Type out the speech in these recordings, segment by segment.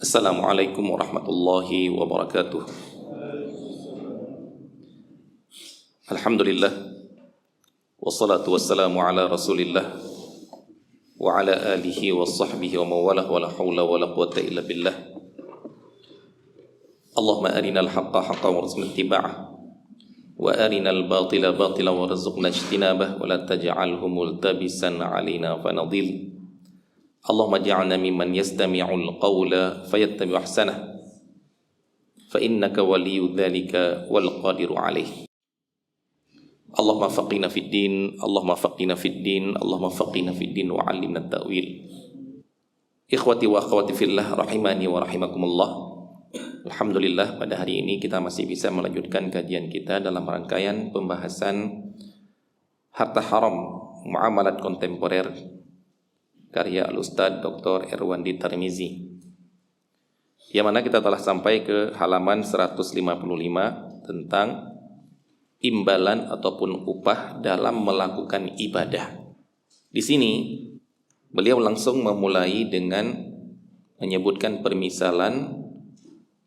Assalamualaikum warahmatullahi wabarakatuh. Alhamdulillah, wassalatu wassalamu ala rasulillah wa ala alihi wa sahbihi wa mawalah wa la hawla wa la quwata illa billah. Allahumma arinal haqqa haqqa warzuqna ittiba'ah wa arinal batila batila warzuqna ijtinabah wa la taj'alhu multabisan alina fanadil. Allahumma ja'alna mimman yastami'ul qawla fayattabi'u ahsanah fa innaka waliyyu dzalika wal qadiru alaih. Allahumma faqina fid din, Allahumma faqina fid din, Allahumma faqina fid din wa 'allimna at-ta'wil. Ikhwati wa akhwati fillah rahimani wa rahimakumullah. Alhamdulillah, pada hari ini kita masih bisa melanjutkan kajian kita dalam rangkaian pembahasan harta haram muamalat kontemporer karya Al-Ustadz Dr. Erwandi Tarmizi, yang mana kita telah sampai ke halaman 155 tentang imbalan ataupun upah dalam melakukan ibadah. Di sini beliau langsung memulai dengan menyebutkan permisalan,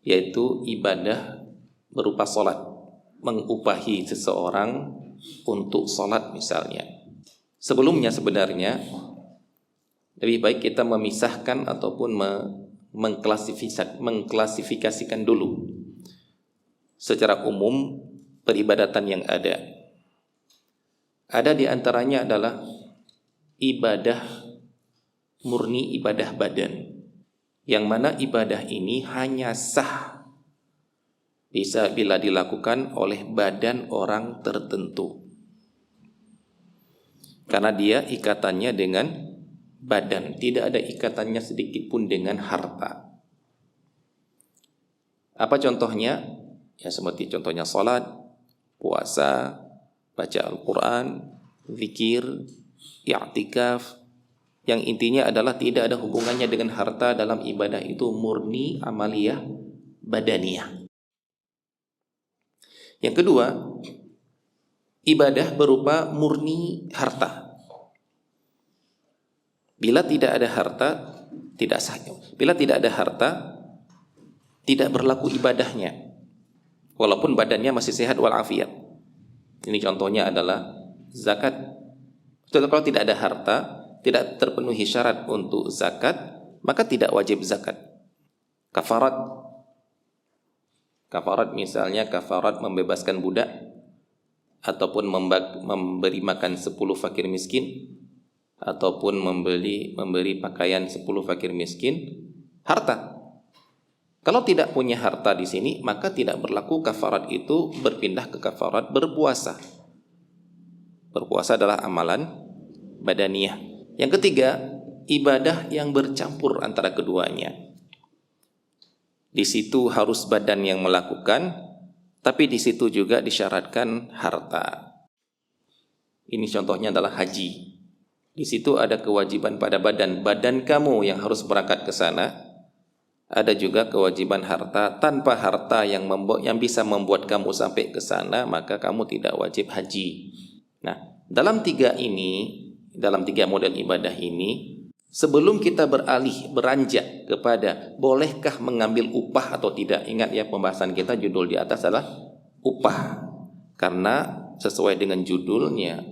yaitu ibadah berupa sholat, mengupahi seseorang untuk sholat misalnya. Sebelumnya sebenarnya lebih baik kita memisahkan ataupun mengklasifikasikan dulu secara umum peribadatan yang ada. Ada di antaranya adalah ibadah murni, ibadah badan, yang mana ibadah ini hanya sah bisa bila dilakukan oleh badan orang tertentu, karena dia ikatannya dengan badan, tidak ada ikatannya sedikit pun dengan harta. Apa contohnya? Ya seperti contohnya salat, puasa, baca Al-Quran, zikir, i'tikaf, yang intinya adalah tidak ada hubungannya dengan harta dalam ibadah itu, murni amaliyah badaniyah. Yang kedua, ibadah berupa murni harta. Bila tidak ada harta, tidak sah. Bila tidak ada harta, tidak berlaku ibadahnya, walaupun badannya masih sehat walafiat. Ini contohnya adalah zakat. Kalau tidak ada harta, tidak terpenuhi syarat untuk zakat, maka tidak wajib zakat. Kafarat misalnya, kafarat membebaskan budak ataupun memberi makan 10 fakir miskin, ataupun memberi pakaian 10 fakir miskin, harta. Kalau tidak punya harta di sini, maka tidak berlaku kafarat itu, berpindah ke kafarat berpuasa. Berpuasa adalah amalan badaniyah. Yang ketiga, ibadah yang bercampur antara keduanya. Di situ harus badan yang melakukan, tapi di situ juga disyaratkan harta. Ini contohnya adalah haji. Di situ ada kewajiban pada badan kamu yang harus berangkat ke sana. Ada juga kewajiban harta. Tanpa harta yang bisa membuat kamu sampai ke sana, maka kamu tidak wajib haji. Nah, dalam tiga model ibadah ini, sebelum kita beranjak kepada bolehkah mengambil upah atau tidak, ingat ya, pembahasan kita judul di atas adalah upah, karena sesuai dengan judulnya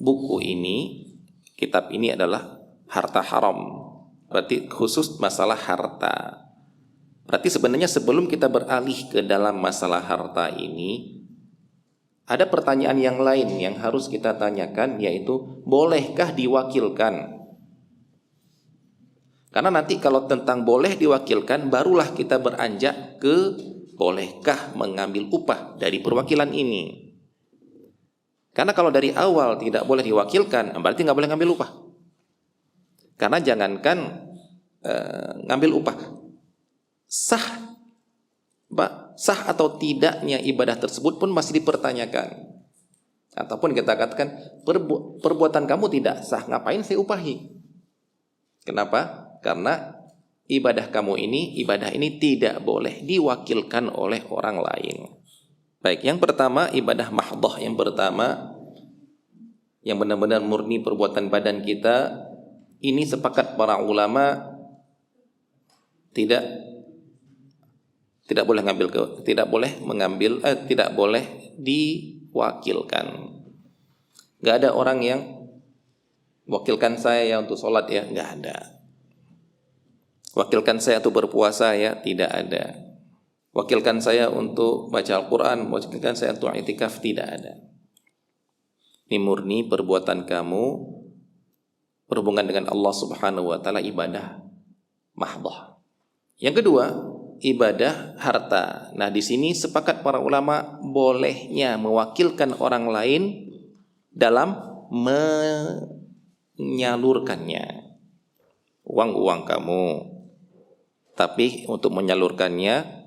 buku ini, kitab ini adalah harta haram. Berarti khusus masalah harta. Berarti sebenarnya sebelum kita beralih ke dalam masalah harta ini, ada pertanyaan yang lain yang harus kita tanyakan, yaitu bolehkah diwakilkan? Karena nanti kalau tentang boleh diwakilkan, barulah kita beranjak ke bolehkah mengambil upah dari perwakilan ini. Karena kalau dari awal tidak boleh diwakilkan, berarti nggak boleh ngambil upah. Karena jangankan ngambil upah, sah atau tidaknya ibadah tersebut pun masih dipertanyakan. Ataupun kita katakan perbuatan kamu tidak sah, ngapain saya upahi? Kenapa? Karena ibadah ini tidak boleh diwakilkan oleh orang lain. Baik, yang pertama ibadah mahdhah, yang pertama yang benar-benar murni perbuatan badan kita, ini sepakat para ulama tidak tidak boleh tidak boleh diwakilkan. Nggak ada orang yang wakilkan saya ya untuk sholat ya, nggak ada. Wakilkan saya untuk berpuasa ya, tidak ada. Wakilkan saya untuk baca Al-Quran, wakilkan saya untuk i'tikaf, tidak ada. Ini murni perbuatan kamu berhubungan dengan Allah Subhanahu wa taala, ibadah mahdhah. Yang kedua, ibadah harta. Nah, di sini sepakat para ulama bolehnya mewakilkan orang lain dalam menyalurkannya. Uang kamu, tapi untuk menyalurkannya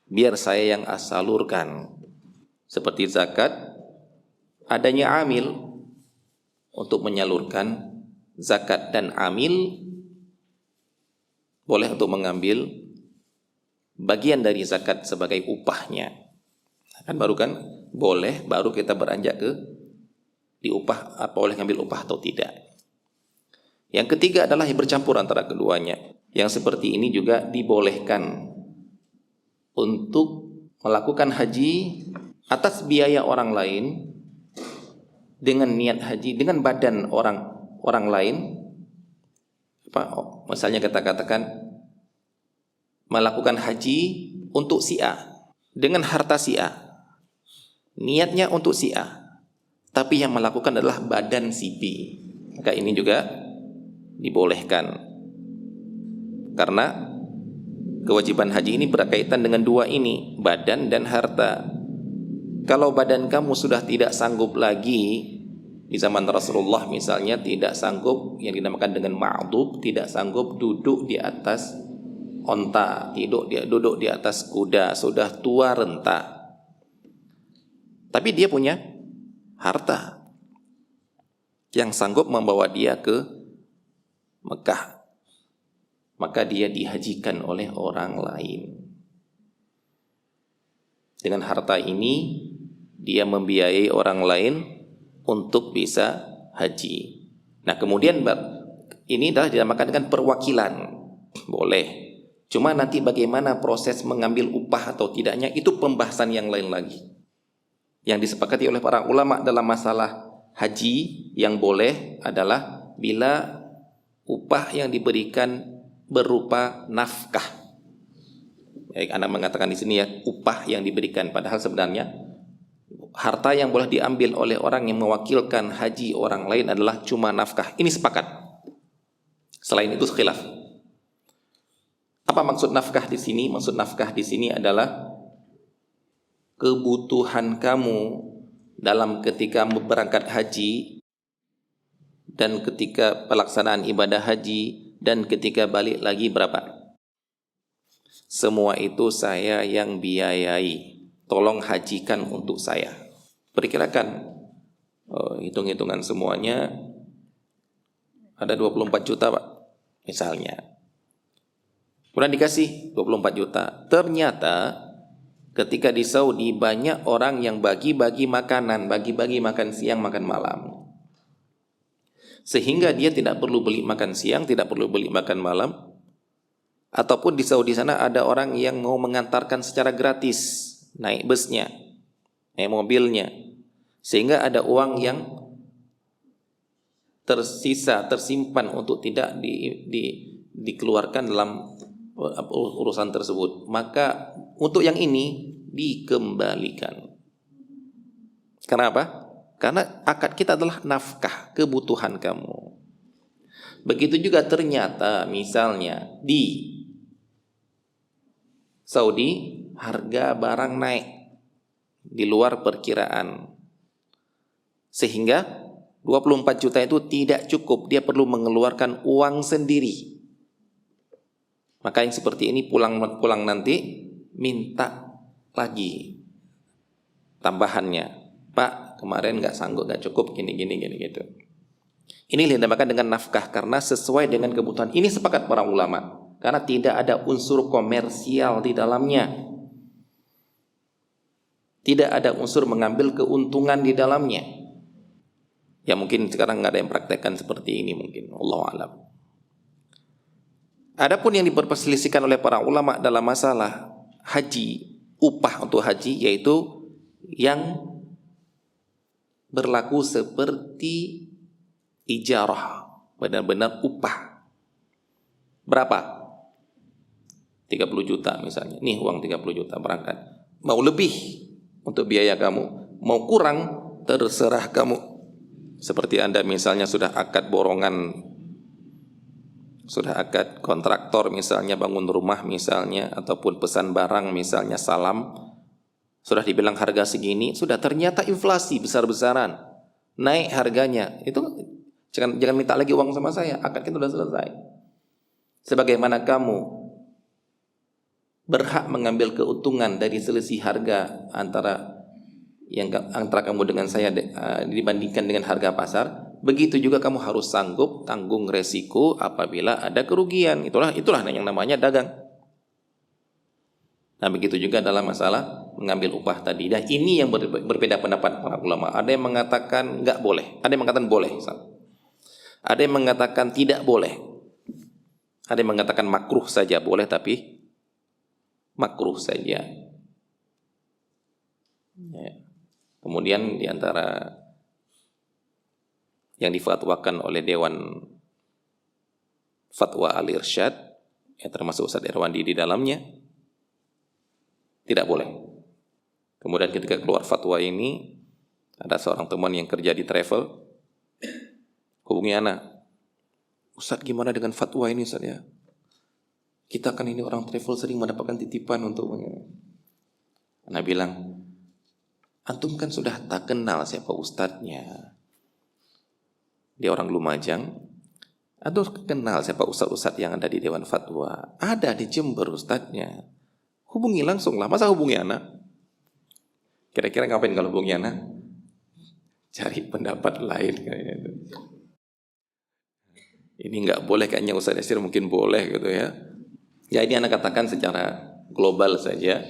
biar saya yang salurkan. Seperti zakat, adanya amil untuk menyalurkan zakat, dan amil boleh untuk mengambil bagian dari zakat sebagai upahnya. Baru boleh, baru kita beranjak ke di upah, apa boleh ngambil upah atau tidak. Yang ketiga adalah bercampur antara keduanya. Yang seperti ini juga dibolehkan untuk melakukan haji atas biaya orang lain, dengan niat haji dengan badan orang lain. Misalnya kita katakan melakukan haji untuk si A dengan harta si A, niatnya untuk si A, tapi yang melakukan adalah badan si B. Maka ini juga dibolehkan, karena kewajiban haji ini berkaitan dengan dua ini, badan dan harta. Kalau badan kamu sudah tidak sanggup lagi, di zaman Rasulullah misalnya tidak sanggup, yang dinamakan dengan ma'dub, tidak sanggup duduk di atas onta, duduk di atas kuda, sudah tua renta, tapi dia punya harta yang sanggup membawa dia ke Mekah, maka dia dihajikan oleh orang lain. Dengan harta ini dia membiayai orang lain untuk bisa haji. Nah, kemudian ini adalah dinamakan dengan perwakilan. Boleh. Cuma nanti bagaimana proses mengambil upah atau tidaknya, itu pembahasan yang lain lagi. Yang disepakati oleh para ulama dalam masalah haji, yang boleh adalah bila upah yang diberikan berupa nafkah. Baik, Anda mengatakan di sini ya, upah yang diberikan, padahal sebenarnya harta yang boleh diambil oleh orang yang mewakilkan haji orang lain adalah cuma nafkah. Ini sepakat. Selain itu khilaf. Apa maksud nafkah di sini? Maksud nafkah di sini adalah kebutuhan kamu dalam ketika berangkat haji, dan ketika pelaksanaan ibadah haji, dan ketika balik lagi berapa? Semua itu saya yang biayai. Tolong hajikan untuk saya. Perkirakan hitung-hitungan semuanya ada 24 juta Pak, misalnya. Kemudian dikasih 24 juta. Ternyata ketika di Saudi banyak orang yang bagi-bagi makanan, bagi-bagi makan siang, makan malam. Sehingga dia tidak perlu beli makan siang, tidak perlu beli makan malam. Ataupun di Saudi sana ada orang yang mau mengantarkan secara gratis, naik busnya, naik mobilnya, sehingga ada uang yang tersimpan untuk tidak dikeluarkan dalam urusan tersebut. Maka untuk yang ini dikembalikan. Kenapa? Karena akad kita adalah nafkah, kebutuhan kamu. Begitu juga ternyata misalnya di Saudi harga barang naik di luar perkiraan, sehingga 24 juta itu tidak cukup, dia perlu mengeluarkan uang sendiri. Maka yang seperti ini pulang nanti minta lagi tambahannya. Pak, kemarin nggak sanggup, nggak cukup, gini gitu. Ini dinamakan dengan nafkah karena sesuai dengan kebutuhan. Ini sepakat para ulama, karena tidak ada unsur komersial di dalamnya. Tidak ada unsur mengambil keuntungan di dalamnya. Ya mungkin sekarang nggak ada yang praktekkan seperti ini mungkin. Wallahu a'lam. Adapun yang diperselisihkan oleh para ulama dalam masalah haji, upah untuk haji, yaitu yang berlaku seperti ijarah, benar-benar upah. Berapa? 30 juta misalnya. Nih uang 30 juta berangkat. Mau lebih untuk biaya kamu, mau kurang terserah kamu. Seperti Anda misalnya sudah akad borongan, sudah akad kontraktor misalnya, bangun rumah misalnya, ataupun pesan barang misalnya, salam, sudah dibilang harga segini, sudah ternyata inflasi besar-besaran, naik harganya, itu jangan minta lagi uang sama saya, akad kita sudah selesai. Sebagaimana kamu berhak mengambil keuntungan dari selisih harga antara kamu dengan saya dibandingkan dengan harga pasar, begitu juga kamu harus sanggup tanggung resiko apabila ada kerugian. Itulah yang namanya dagang. Nah, begitu juga dalam masalah mengambil upah tadi. Dan ini yang berbeda pendapat para ulama. Ada yang mengatakan enggak boleh, ada yang mengatakan boleh. Ada yang mengatakan tidak boleh. Ada yang mengatakan makruh saja, boleh tapi makruh saja. Ya. Kemudian di antara yang difatwakan oleh Dewan Fatwa Al-Irsyad, termasuk Ustaz Irwandi di dalamnya, tidak boleh. Kemudian ketika keluar fatwa ini, ada seorang teman yang kerja di travel, hubungi anak, Ustaz gimana dengan fatwa ini Ustaz ya? Kita kan ini orang travel sering mendapatkan titipan untuk anak bilang, antum kan sudah tak kenal siapa ustadznya. Dia orang Lumajang. Aduh, kenal siapa ustadz-ustadz yang ada di Dewan Fatwa? Ada di Jember ustadznya. Hubungi langsung lah. Masa hubungi anak? Kira-kira ngapain kalau hubungi anak? Cari pendapat lain. Ini nggak boleh, kayaknya Ustadz Yasir mungkin boleh gitu ya. Ya, ini anak katakan secara global saja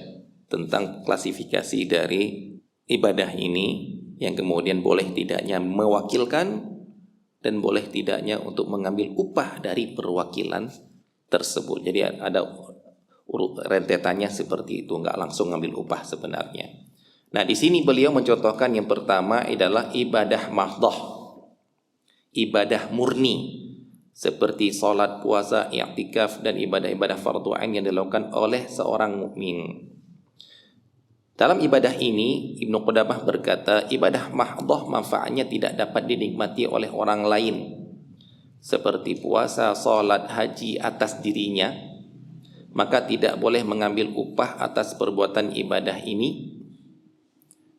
tentang klasifikasi dari ibadah ini, yang kemudian boleh tidaknya mewakilkan dan boleh tidaknya untuk mengambil upah dari perwakilan tersebut. Jadi ada rentetannya seperti itu, nggak langsung ngambil upah sebenarnya. Nah, di sini beliau mencontohkan yang pertama adalah ibadah mahdhah, ibadah murni, seperti salat, puasa, i'tikaf dan ibadah-ibadah fardhu ain yang dilakukan oleh seorang mukmin. Dalam ibadah ini, Ibnu Qudamah berkata, ibadah mahdhah manfaatnya tidak dapat dinikmati oleh orang lain, seperti puasa, salat, haji atas dirinya, maka tidak boleh mengambil upah atas perbuatan ibadah ini.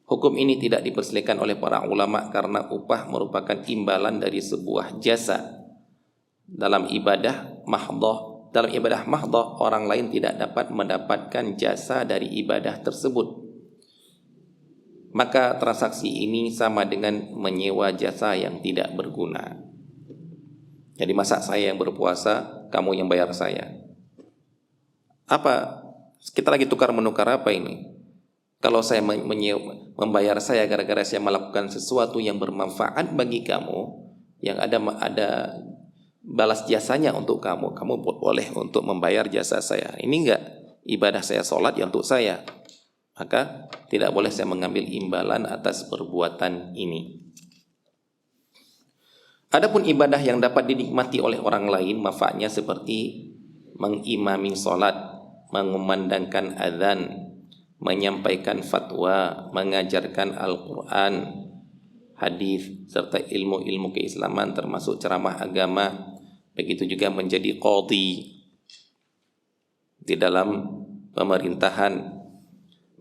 Hukum ini tidak diperselisihkan oleh para ulama karena upah merupakan imbalan dari sebuah jasa. Dalam ibadah mahdhah, orang lain tidak dapat mendapatkan jasa dari ibadah tersebut. Maka transaksi ini sama dengan menyewa jasa yang tidak berguna. Jadi masa saya yang berpuasa, kamu yang bayar saya? Apa? Kita lagi tukar-menukar apa ini? Kalau saya membayar saya gara-gara saya melakukan sesuatu yang bermanfaat bagi kamu, yang ada balas jasanya untuk kamu boleh untuk membayar jasa saya. Ini enggak ibadah saya sholat ya untuk saya, maka tidak boleh saya mengambil imbalan atas perbuatan ini. Adapun ibadah yang dapat dinikmati oleh orang lain, manfaatnya seperti mengimami sholat, mengumandangkan azan, menyampaikan fatwa, mengajarkan Al-Quran, hadis, serta ilmu-ilmu keislaman termasuk ceramah agama. Begitu juga menjadi qadhi di dalam pemerintahan.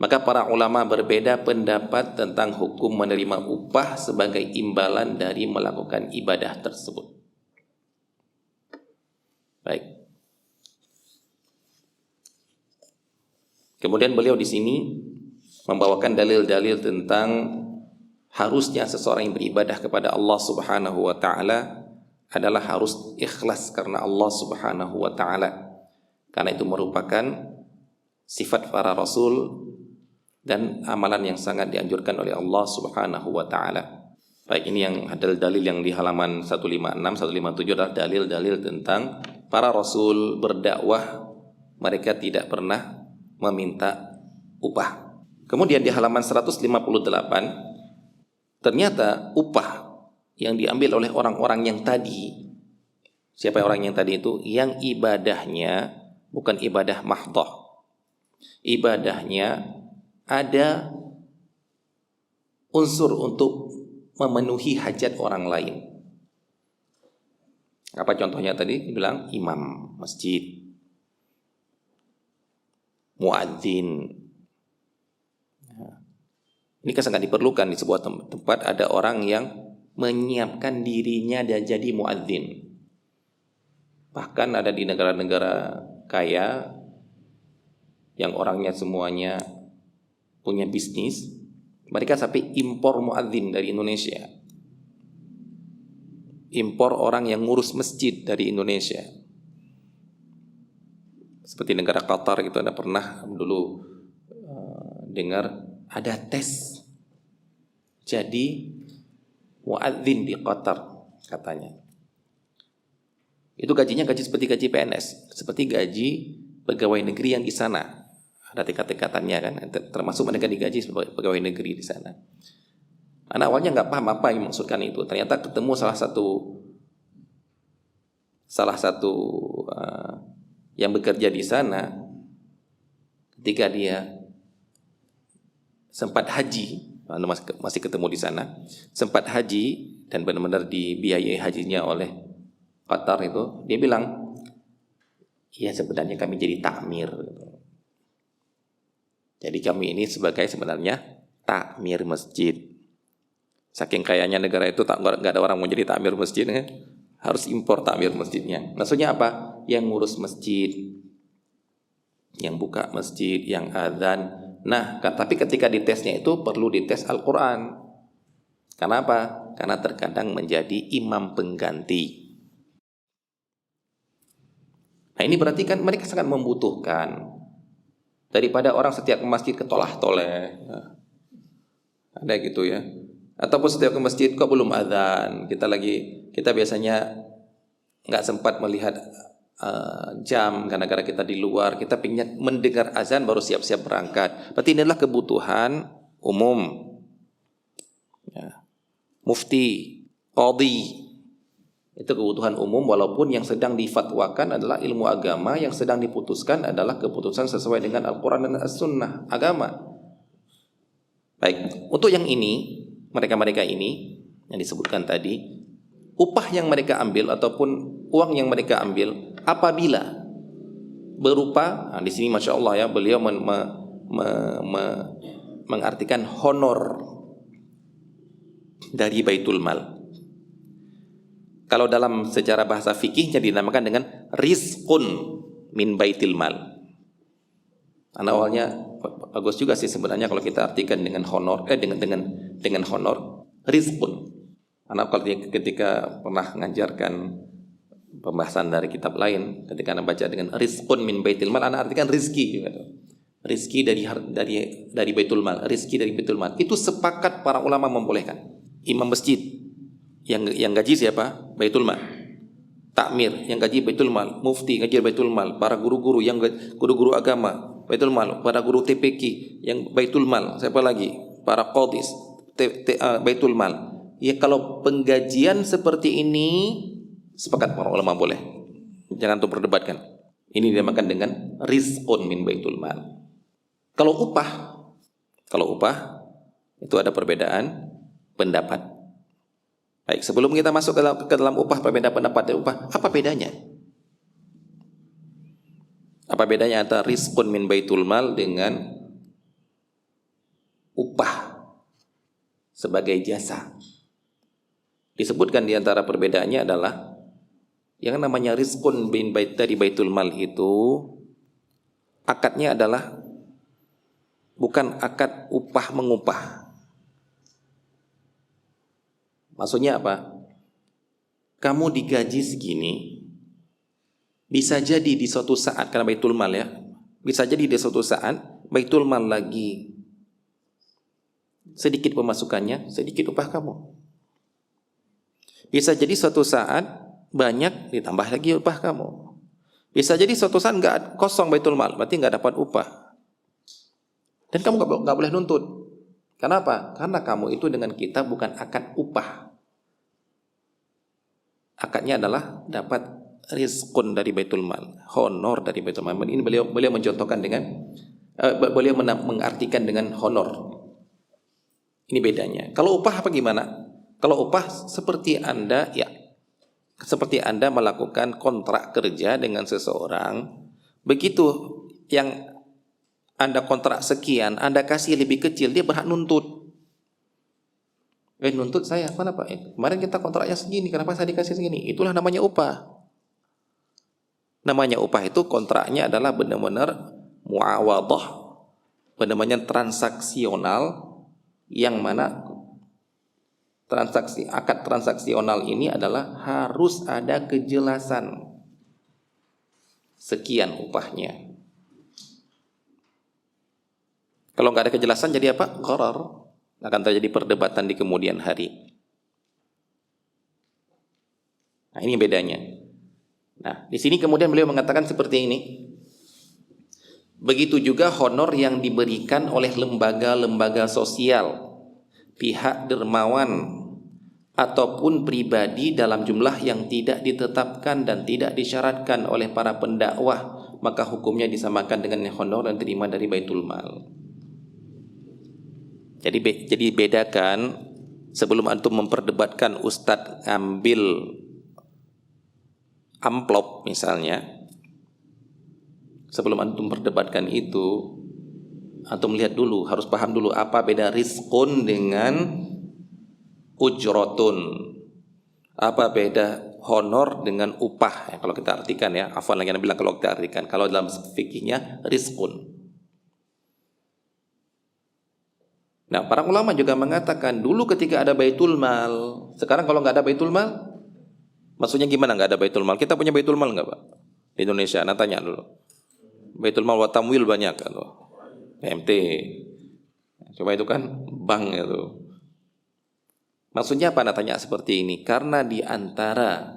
Maka para ulama berbeda pendapat tentang hukum menerima upah sebagai imbalan dari melakukan ibadah tersebut. Baik. Kemudian beliau di sini membawakan dalil-dalil tentang harusnya seseorang yang beribadah kepada Allah Subhanahu wa taala adalah harus ikhlas karena Allah Subhanahu wa taala. Karena itu merupakan sifat para rasul dan amalan yang sangat dianjurkan oleh Allah Subhanahu wa taala. Baik, ini yang dalil yang di halaman 156, 157 adalah dalil-dalil tentang para rasul berdakwah, mereka tidak pernah meminta upah. Kemudian di halaman 158, ternyata upah yang diambil oleh orang-orang yang tadi, siapa orang yang tadi itu? Yang ibadahnya bukan ibadah mahdhah. Ibadahnya ada unsur untuk memenuhi hajat orang lain. Apa contohnya tadi? Bilang imam masjid, muadzin. Ini kan sangat diperlukan di sebuah tempat ada orang yang menyiapkan dirinya dan jadi muadzin. Bahkan ada di negara-negara kaya yang orangnya semuanya punya bisnis, mereka sampai impor muadzin dari Indonesia. Impor orang yang ngurus masjid dari Indonesia. Seperti negara Qatar gitu, ada pernah dulu dengar ada tes jadi muadzin di Qatar katanya. Itu gajinya gaji seperti gaji PNS, seperti gaji pegawai negeri yang di sana. Ada tingkat-tingkatannya kan, termasuk mereka digaji sebagai pegawai negeri di sana. Anak awalnya nggak paham apa yang maksudkan itu. Ternyata ketemu salah satu yang bekerja di sana, ketika dia sempat haji, masih ketemu di sana, sempat haji dan benar-benar dibiayai hajinya oleh Qatar itu, dia bilang, ya sebenarnya kami jadi takmir. Jadi kami ini sebenarnya takmir masjid. Saking kayanya negara itu nggak ada orang mau jadi takmir masjid, kan? Harus impor takmir masjidnya. Maksudnya apa? Yang ngurus masjid, yang buka masjid, yang adzan. Nah, tapi ketika ditesnya itu perlu dites Al-Quran. Kenapa? Karena terkadang menjadi imam pengganti. Nah, ini berarti kan mereka sangat membutuhkan. Daripada orang setiap ke masjid ketolah-toleh. Ada gitu ya. Ataupun setiap ke masjid kok belum adzan. Kita biasanya nggak sempat melihat jam karena kita di luar, kita pengen mendengar azan baru siap-siap berangkat. Berarti inilah kebutuhan umum. Ya. Mufti, qadhi, itu kebutuhan umum, walaupun yang sedang difatwakan adalah ilmu agama, yang sedang diputuskan adalah keputusan sesuai dengan Al-Quran dan As-Sunnah agama. Baik, untuk yang ini, mereka-mereka ini yang disebutkan tadi, upah yang mereka ambil ataupun uang yang mereka ambil apabila berupa, nah di sini masya Allah ya, beliau mengartikan honor dari Baitul Mal. Kalau dalam secara bahasa fikihnya dinamakan dengan rizqun min Baitul Mal. Awalnya bagus juga sih sebenarnya kalau kita artikan dengan honor, dengan honor rizqun. Anak kalau ketika pernah mengajarkan pembahasan dari kitab lain, ketika anak baca dengan rizqun min Baitul Mal, anak artikan rizki juga. Rizki dari Baitul Mal, rizki dari Baitul Mal. Itu sepakat para ulama membolehkan. Imam masjid yang gaji siapa? Baitul Mal. Takmir yang gaji Baitul Mal, mufti gaji Baitul Mal, para guru-guru yang guru-guru agama Baitul Mal, para guru TPQ yang Baitul Mal, siapa lagi? Para qadis Baitul Mal. Ya kalau penggajian seperti ini sepakat para ulama boleh. Jangan tuh perdebatkan. Ini dinamakan dengan rizqun min Baitul Mal. Kalau upah itu ada perbedaan pendapat. Baik, sebelum kita masuk ke dalam upah, perbedaan pendapat dan upah, apa bedanya? Apa bedanya antara rizqun min Baitul Mal dengan upah sebagai jasa? Disebutkan di antara perbedaannya adalah yang namanya rizqun dari Baitul Mal itu akadnya adalah bukan akad upah mengupah. Maksudnya apa? Kamu digaji segini, bisa jadi di suatu saat, karena Baitul Mal ya, bisa jadi di suatu saat Baitul Mal lagi sedikit pemasukannya, sedikit upah kamu. Bisa jadi suatu saat banyak, ditambah lagi upah kamu. Bisa jadi suatu saat nggak kosong baitul mal, berarti nggak dapat upah. Dan kamu nggak boleh nuntut. Kenapa? Karena kamu itu dengan kita bukan akad upah. Akadnya adalah dapat rizqun dari baitul mal, honor dari baitul mal. Ini beliau mencontohkan dengan beliau mengartikan dengan honor. Ini bedanya. Kalau upah apa gimana? Kalau upah seperti Anda melakukan kontrak kerja dengan seseorang, begitu yang Anda kontrak sekian, Anda kasih lebih kecil, dia berhak nuntut. Nuntut saya, kenapa? Kemarin kita kontraknya segini, kenapa saya dikasih segini? Itulah namanya upah. Namanya upah itu kontraknya adalah benar-benar muawadah, benar-benar transaksional, yang mana akad transaksional ini adalah harus ada kejelasan. Sekian upahnya. Kalau nggak ada kejelasan jadi apa? Gharar. Akan terjadi perdebatan di kemudian hari. Nah, ini bedanya. Nah, di sini kemudian beliau mengatakan seperti ini. Begitu juga honor yang diberikan oleh lembaga-lembaga sosial, pihak dermawan, ataupun pribadi dalam jumlah yang tidak ditetapkan dan tidak disyaratkan oleh para pendakwah, maka hukumnya disamakan dengan honor yang terima dari baitul mal. Jadi bedakan, sebelum antum memperdebatkan ustadz ambil amplop misalnya, sebelum antum perdebatkan itu, antum lihat dulu, harus paham dulu apa beda rizqun dengan ujrotun, apa beda honor dengan upah. Kalau kita artikan ya, afwan lagi bilang kalau kita artikan, kalau dalam fikihnya rizqun. Nah, para ulama juga mengatakan dulu ketika ada baitul mal, sekarang kalau nggak ada baitul mal, maksudnya gimana nggak ada baitul mal? Kita punya baitul mal nggak, Pak? Di Indonesia, nah tanya dulu. Baitul mal wa tamwil banyak kan, PMT. Coba itu kan bank itu. Maksudnya apa? Nah, tanya seperti ini, karena di antara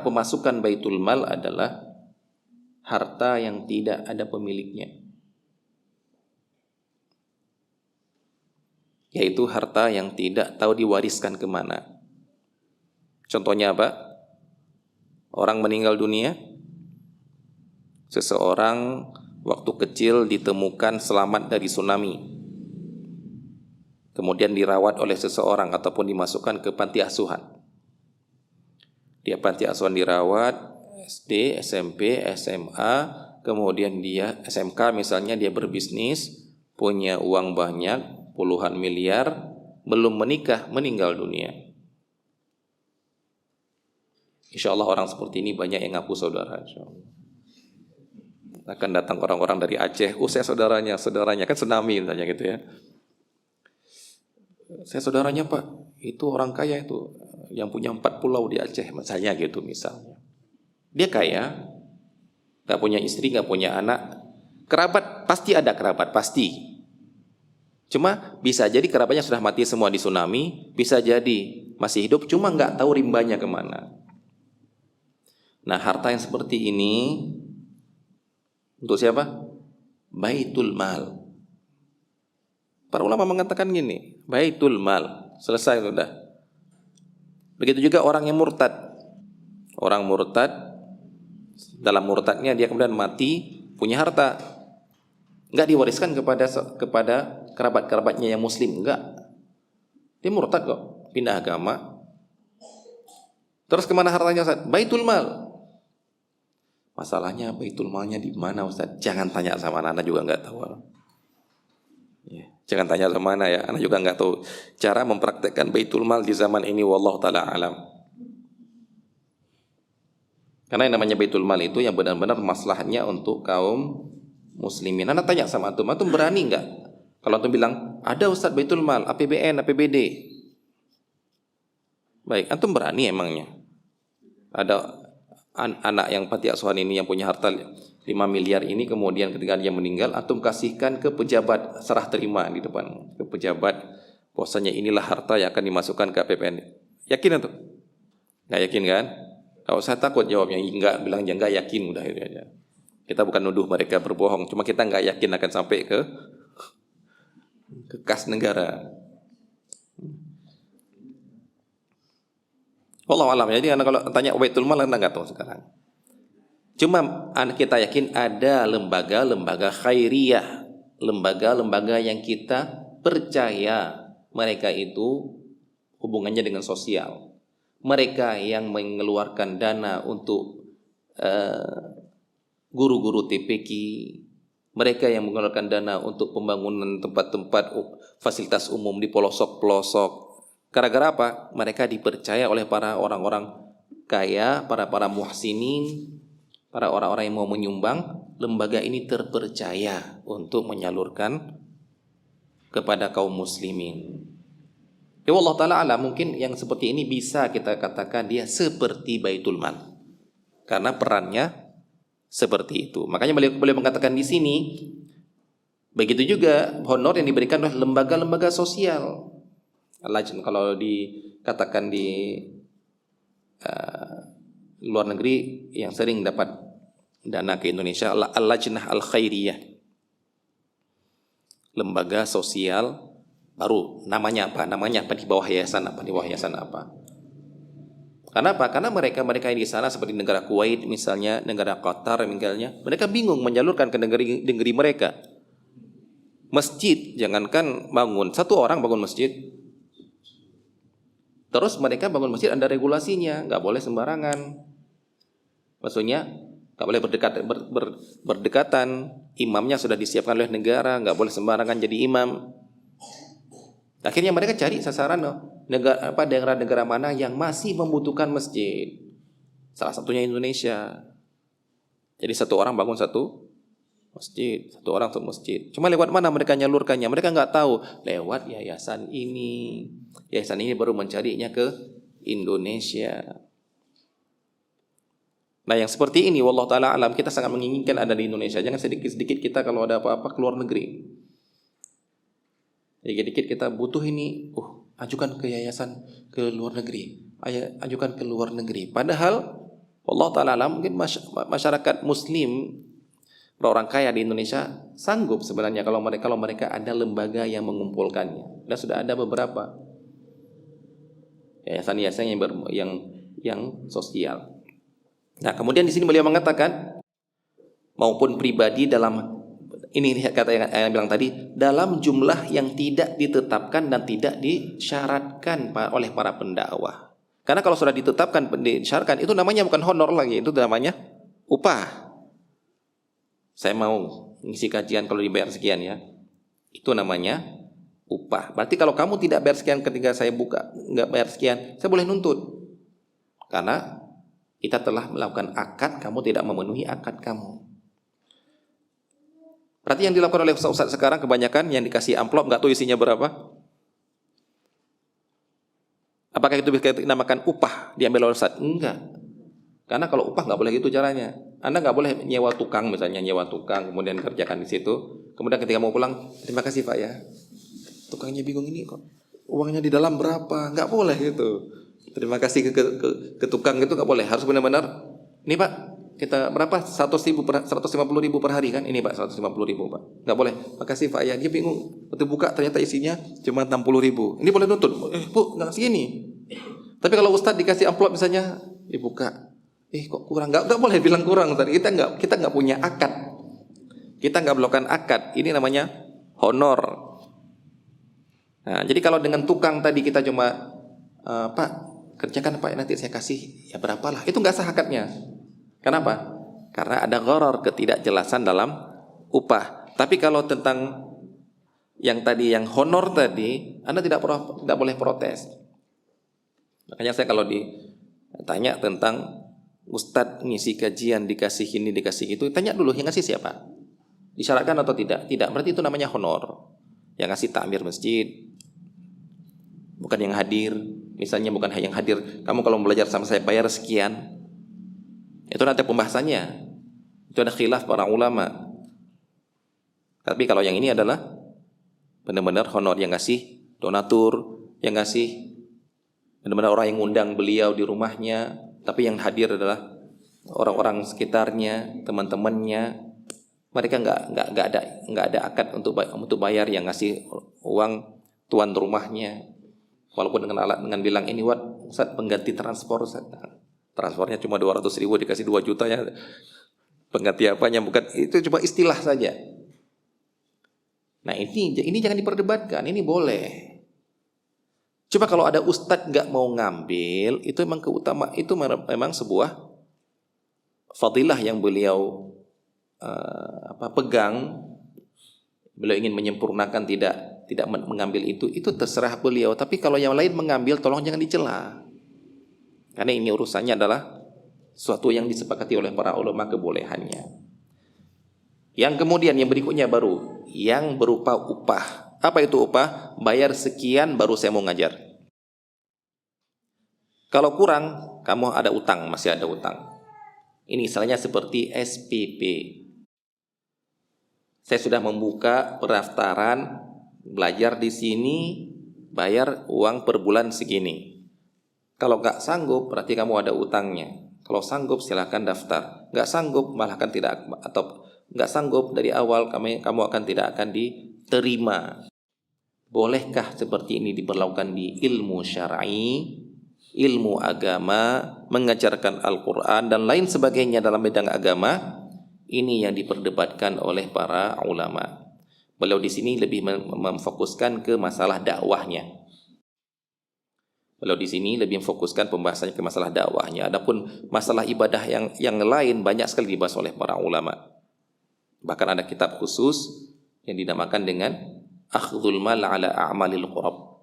pemasukan baitul mal adalah harta yang tidak ada pemiliknya. Yaitu harta yang tidak tahu diwariskan kemana. Contohnya apa? Orang meninggal dunia, seseorang waktu kecil ditemukan selamat dari tsunami, kemudian dirawat oleh seseorang ataupun dimasukkan ke panti asuhan. Dia panti asuhan dirawat, SD, SMP, SMA, kemudian dia SMK misalnya, dia berbisnis, punya uang banyak, puluhan miliar, belum menikah, meninggal dunia. Insya Allah orang seperti ini banyak yang ngaku saudara. Akan datang orang-orang dari Aceh, saya saudaranya kan tsunami misalnya gitu ya. Saya saudaranya Pak, itu orang kaya itu, yang punya 4 pulau di Aceh misalnya gitu misalnya. Dia kaya, gak punya istri, gak punya anak. Kerabat, pasti ada kerabat, pasti. Cuma bisa jadi kerabatnya sudah mati semua di tsunami, bisa jadi masih hidup, cuma gak tahu rimbanya kemana. Nah, harta yang seperti ini untuk siapa? Baitul mal. Para ulama mengatakan gini, baitul mal, selesai sudah. Begitu juga orang yang murtad. Orang murtad, dalam murtadnya dia kemudian mati, punya harta, nggak diwariskan kepada kerabat-kerabatnya yang muslim, enggak. Dia murtad kok, pindah agama. Terus kemana hartanya Ustaz? Baitul mal. Masalahnya baitul malnya di mana Ustaz? Jangan tanya sama anak juga nggak tahu. Ya, jangan tanya sama anak ya, anak juga nggak tahu cara mempraktekkan baitul mal di zaman ini. Wallahu taala alam. Karena yang namanya baitul mal itu yang benar-benar masalahnya untuk kaum muslimin. Anak tanya sama antum berani nggak? Kalau antum bilang ada Ustaz baitul mal, APBN, APBD. Baik, antum berani emangnya? Ada anak yang panti asuhan ini yang punya harta 5 miliar ini, kemudian ketika dia meninggal antum kasihkan ke pejabat serah terima di depan, ke pejabat, bahwasanya inilah harta yang akan dimasukkan ke APBN. Yakin antum? Nggak yakin kan? Kalau saya takut jawabnya enggak, bilang enggak yakin, udah itu aja. Kita bukan nuduh mereka berbohong, cuma kita nggak yakin akan sampai ke kas negara. Wallahu alam. Jadi kalau tanya Baitul Mal, anda nggak tahu sekarang. Cuma kita yakin ada lembaga-lembaga khairiyah, lembaga-lembaga yang kita percaya mereka itu hubungannya dengan sosial. Mereka yang mengeluarkan dana untuk guru-guru TPQ, mereka yang mengeluarkan dana untuk pembangunan tempat-tempat fasilitas umum di pelosok-pelosok. Gara-gara apa? Mereka dipercaya oleh para orang-orang kaya, para muhsinin, para orang-orang yang mau menyumbang. Lembaga ini terpercaya untuk menyalurkan kepada kaum muslimin. Ya Allah Ta'ala alam, mungkin yang seperti ini bisa kita katakan dia seperti Baitul Mal, karena perannya seperti itu. Makanya beliau mengatakan di sini, begitu juga honor yang diberikan oleh lembaga-lembaga sosial. Kalau dikatakan di luar negeri yang sering dapat dana ke Indonesia, Al-Lajnah Al-Khairiyah, lembaga sosial baru. Namanya apa? Di bawah yayasan apa? Kenapa? Karena mereka yang di sana seperti negara Kuwait misalnya, negara Qatar misalnya, mereka bingung menyalurkan ke negeri mereka. Masjid, jangankan bangun, satu orang bangun masjid, terus mereka bangun masjid ada regulasinya, nggak boleh sembarangan. Maksudnya nggak boleh berdekatan. Imamnya sudah disiapkan oleh negara, nggak boleh sembarangan jadi imam. Akhirnya mereka cari sasaran daerah-negara mana yang masih membutuhkan masjid. Salah satunya Indonesia. Jadi satu orang bangun satu masjid, satu orang satu masjid. Cuma lewat mana mereka nyalurkannya? Mereka nggak tahu. Lewat yayasan ini. Yayasan ini baru mencarinya ke Indonesia. Nah yang seperti ini, wallahu ta'ala alam, kita sangat menginginkan ada di Indonesia. Jangan sedikit-sedikit kita kalau ada apa-apa keluar negeri. Dikit-dikit kita butuh ini, ajukan ke yayasan ke luar negeri, ajukan ke luar negeri. Padahal Allah Ta'ala alam, mungkin masyarakat muslim, orang kaya di Indonesia sanggup sebenarnya kalau mereka ada lembaga yang mengumpulkannya. Dan sudah ada beberapa yayasan-yayasan yang sosial. Nah, kemudian di sini beliau mengatakan maupun pribadi dalam ini kata yang bilang tadi, dalam jumlah yang tidak ditetapkan dan tidak disyaratkan oleh para pendakwah. Karena kalau sudah ditetapkan, disyaratkan, itu namanya bukan honor lagi, itu namanya upah. Saya mau ngisi kajian kalau dibayar sekian ya, itu namanya upah. Berarti kalau kamu tidak bayar sekian ketika saya buka, nggak bayar sekian, saya boleh nuntut. Karena kita telah melakukan akad, kamu tidak memenuhi akad kamu. Berarti yang dilakukan oleh ustaz sekarang kebanyakan yang dikasih amplop nggak tahu isinya berapa. Apakah itu bisa dinamakan upah diambil oleh ustaz? Enggak. Karena kalau upah nggak boleh gitu caranya. Anda nggak boleh nyewa tukang misalnya, kemudian kerjakan di situ. Kemudian ketika mau pulang, terima kasih Pak ya. Tukangnya bingung ini kok uangnya di dalam berapa? Nggak boleh gitu. Terima kasih ke tukang itu nggak boleh. Harus benar-benar. Ini Pak, kita berapa? 150.000 per hari kan? Ini Pak 150.000 Pak. Nggak boleh. Makasih Pak ya. Dia bingung. Waktu buka ternyata isinya cuma 60.000. Ini boleh nuntut? Bu nggak segini. Tapi kalau Ustadz dikasih amplop misalnya dibuka, kok kurang? Nggak boleh bilang kurang Ustadz. Kita nggak punya akad. Kita nggak melakukan akad. Ini namanya honor. Nah, jadi kalau dengan tukang tadi kita cuma Pak kerjakan Pak nanti saya kasih ya berapalah. Itu nggak sah akadnya. Kenapa? Karena ada gharar, ketidakjelasan dalam upah. Tapi kalau tentang yang tadi, yang honor tadi, Anda tidak boleh protes. Makanya saya kalau ditanya tentang Ustadz ngisi kajian dikasih ini dikasih itu, tanya dulu yang ngasih siapa? Disyaratkan atau tidak? Tidak, berarti itu namanya honor. Yang ngasih takmir masjid, bukan yang hadir. Misalnya bukan yang hadir, kamu kalau belajar sama saya bayar sekian. Itu nanti pembahasannya. Itu ada khilaf para ulama. Tapi kalau yang ini adalah benar-benar honor yang ngasih donatur, yang ngasih Benar-benar orang yang ngundang beliau di rumahnya, tapi yang hadir adalah orang-orang sekitarnya, teman-temannya. Mereka nggak ada akad untuk bayar, yang ngasih uang tuan rumahnya. Walaupun dengan bilang ini, Ustaz pengganti transport, Ustaz. Transportnya cuma 200.000 dikasih 2 juta ya. Pengganti apanya? Bukan, itu cuma istilah saja. Nah ini jangan diperdebatkan, ini boleh. Coba kalau ada ustadz nggak mau ngambil, itu memang sebuah fadilah yang beliau pegang. Beliau ingin menyempurnakan, tidak mengambil itu terserah beliau. Tapi kalau yang lain mengambil, tolong jangan dicela. Karena ini urusannya adalah suatu yang disepakati oleh para ulama kebolehannya. Yang kemudian yang berikutnya baru yang berupa upah. Apa itu upah? Bayar sekian baru saya mau ngajar. Kalau kurang, kamu ada utang, masih ada utang. Ini misalnya seperti SPP. Saya sudah membuka pendaftaran belajar di sini, bayar uang per bulan segini. Kalau nggak sanggup, berarti kamu ada utangnya. Kalau sanggup, silahkan daftar. Nggak sanggup, malah kan tidak, atau nggak sanggup dari awal, kamu akan tidak akan diterima. Bolehkah seperti ini diberlakukan di ilmu syar'i, ilmu agama, mengajarkan Al-Quran dan lain sebagainya dalam bidang agama? Ini yang diperdebatkan oleh para ulama. Beliau di sini lebih memfokuskan ke masalah dakwahnya. Beliau di sini lebih memfokuskan pembahasannya ke masalah dakwahnya. Adapun masalah ibadah yang lain banyak sekali dibahas oleh para ulama. Bahkan ada kitab khusus yang dinamakan dengan Akhdhul Mal ala A'malil Qurab.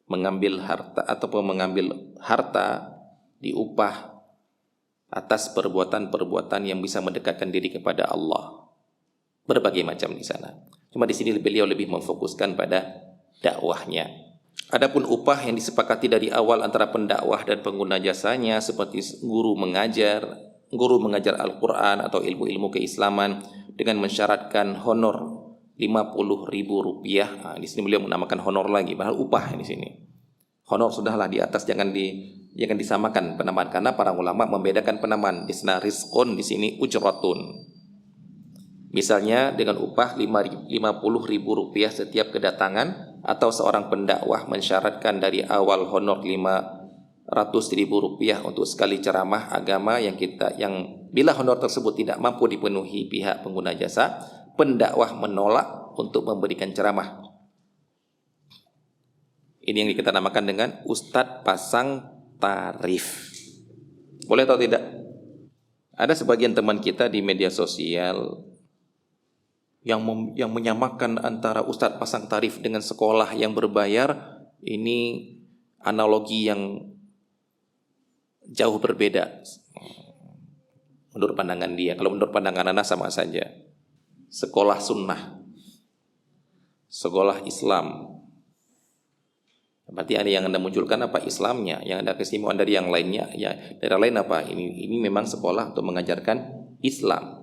Mengambil harta ataupun mengambil harta diupah atas perbuatan-perbuatan yang bisa mendekatkan diri kepada Allah. Berbagai macam di sana. Cuma di sini beliau lebih memfokuskan pada dakwahnya. Adapun upah yang disepakati dari awal antara pendakwah dan pengguna jasanya, seperti guru mengajar Al-Quran atau ilmu-ilmu keislaman dengan mensyaratkan honor 50.000 rupiah. Nah, di sini beliau menamakan honor lagi, padahal upah di sini. Honor sudahlah di atas, jangan disamakan penamaan, karena para ulama membedakan penamaan. Di sana rizqun, di sini ujratun. Misalnya dengan upah 50.000 rupiah setiap kedatangan, atau seorang pendakwah mensyaratkan dari awal honor 500.000 rupiah untuk sekali ceramah agama yang bila honor tersebut tidak mampu dipenuhi pihak pengguna jasa, pendakwah menolak untuk memberikan ceramah. Ini yang kita namakan dengan ustadz pasang tarif. Boleh atau tidak? Ada sebagian teman kita di media sosial yang menyamakan antara ustadz pasang tarif dengan sekolah yang berbayar. Ini analogi yang jauh berbeda menurut pandangan dia. Kalau menurut pandangan anak sama saja. Sekolah sunnah, sekolah Islam, berarti ada yang Anda munculkan apa? Islamnya. Yang ada keistimewaan dari yang lainnya, ya daerah lain apa? Ini memang sekolah untuk mengajarkan Islam.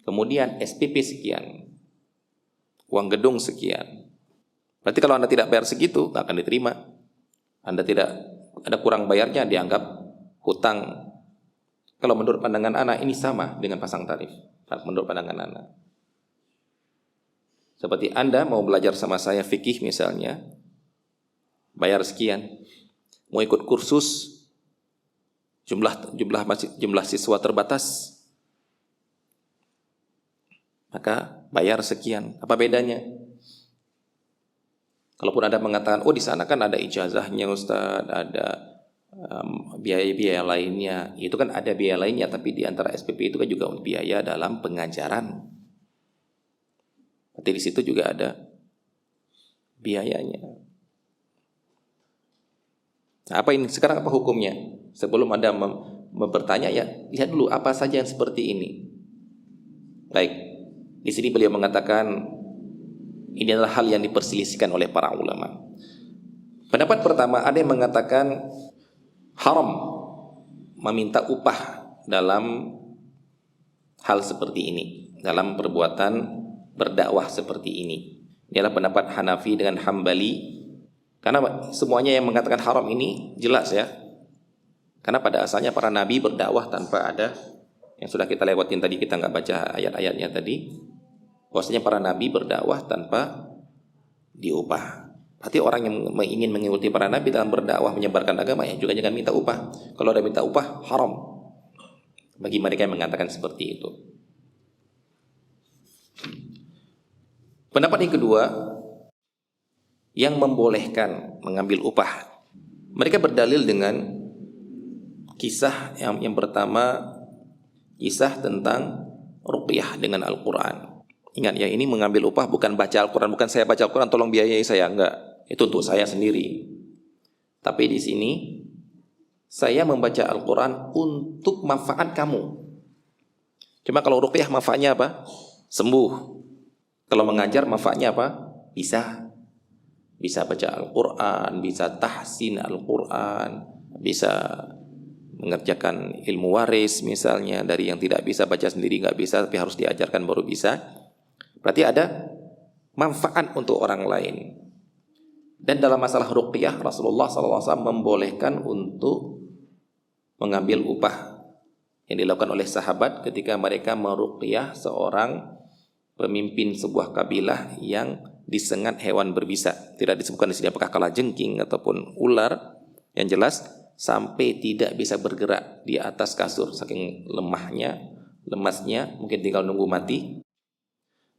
Kemudian SPP sekian, uang gedung sekian. Berarti kalau Anda tidak bayar segitu, tak akan diterima. Anda tidak ada kurang bayarnya, dianggap hutang. Kalau menurut pandangan anak, ini sama dengan pasang tarif. Menurut pandangan anak, seperti Anda mau belajar sama saya fikih misalnya, bayar sekian. Mau ikut kursus, jumlah siswa terbatas, maka bayar sekian. Apa bedanya? Kalaupun Anda mengatakan, oh di sana kan ada ijazahnya Ustaz, ada biaya-biaya lainnya. Itu kan ada biaya lainnya, tapi di antara SPP itu kan juga biaya dalam pengajaran. Berarti di situ juga ada biayanya. Nah, apa ini sekarang, apa hukumnya? Sebelum Anda bertanya, ya lihat dulu apa saja yang seperti ini. Baik, di sini beliau mengatakan ini adalah hal yang diperselisihkan oleh para ulama. Pendapat pertama, ada yang mengatakan haram meminta upah dalam hal seperti ini, dalam perbuatan berdakwah seperti ini. Ini adalah pendapat Hanafi dengan Hambali Karena semuanya yang mengatakan haram ini jelas ya. Karena pada asalnya para nabi berdakwah tanpa ada, yang sudah kita lewatin tadi, kita nggak baca ayat-ayatnya tadi, bahwasanya para nabi berdakwah tanpa diupah. Berarti orang yang ingin mengikuti para nabi dalam berdakwah menyebarkan agama ya juga jangan minta upah. Kalau ada minta upah haram bagi mereka yang mengatakan seperti itu. Pendapat yang kedua, yang membolehkan mengambil upah, mereka berdalil dengan kisah yang pertama, kisah tentang ruqyah dengan Al-Quran. Ingat ya, ini mengambil upah bukan baca Al-Quran, bukan saya baca Al-Quran tolong biayai saya, enggak. Itu untuk saya sendiri. Tapi di sini saya membaca Al-Quran untuk manfaat kamu. Cuma kalau ruqyah manfaatnya apa? Sembuh. Kalau mengajar manfaatnya apa? Bisa baca Al-Quran, bisa tahsin Al-Quran, bisa mengerjakan ilmu waris misalnya, dari yang tidak bisa baca sendiri nggak bisa tapi harus diajarkan baru bisa. Berarti ada manfaat untuk orang lain. Dan dalam masalah ruqyah Rasulullah SAW membolehkan untuk mengambil upah yang dilakukan oleh sahabat ketika mereka meruqyah seorang pemimpin sebuah kabilah yang disengat hewan berbisa. Tidak disebutkan di sini apakah kalajengking ataupun ular. Yang jelas sampai tidak bisa bergerak di atas kasur saking lemasnya, mungkin tinggal nunggu mati.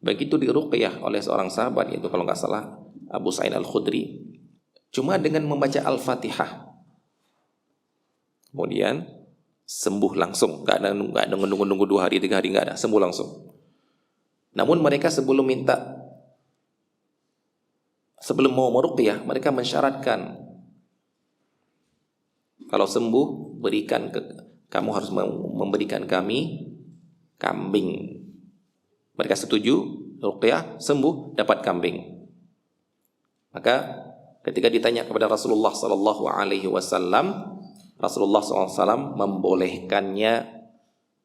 Begitu diruqyah oleh seorang sahabat, yaitu kalau nggak salah Abu Sa'id Al-Khudri, cuma dengan membaca Al-Fatihah, kemudian sembuh langsung, nggak ada nunggu 2 hari 3 hari, nggak ada, sembuh langsung. Namun mereka sebelum mau meruqyah, mereka mensyaratkan, kalau sembuh kamu harus memberikan kami kambing. Mereka setuju, ruqyah sembuh dapat kambing. Maka ketika ditanya kepada Rasulullah sallallahu alaihi wasallam, Rasulullah SAW membolehkannya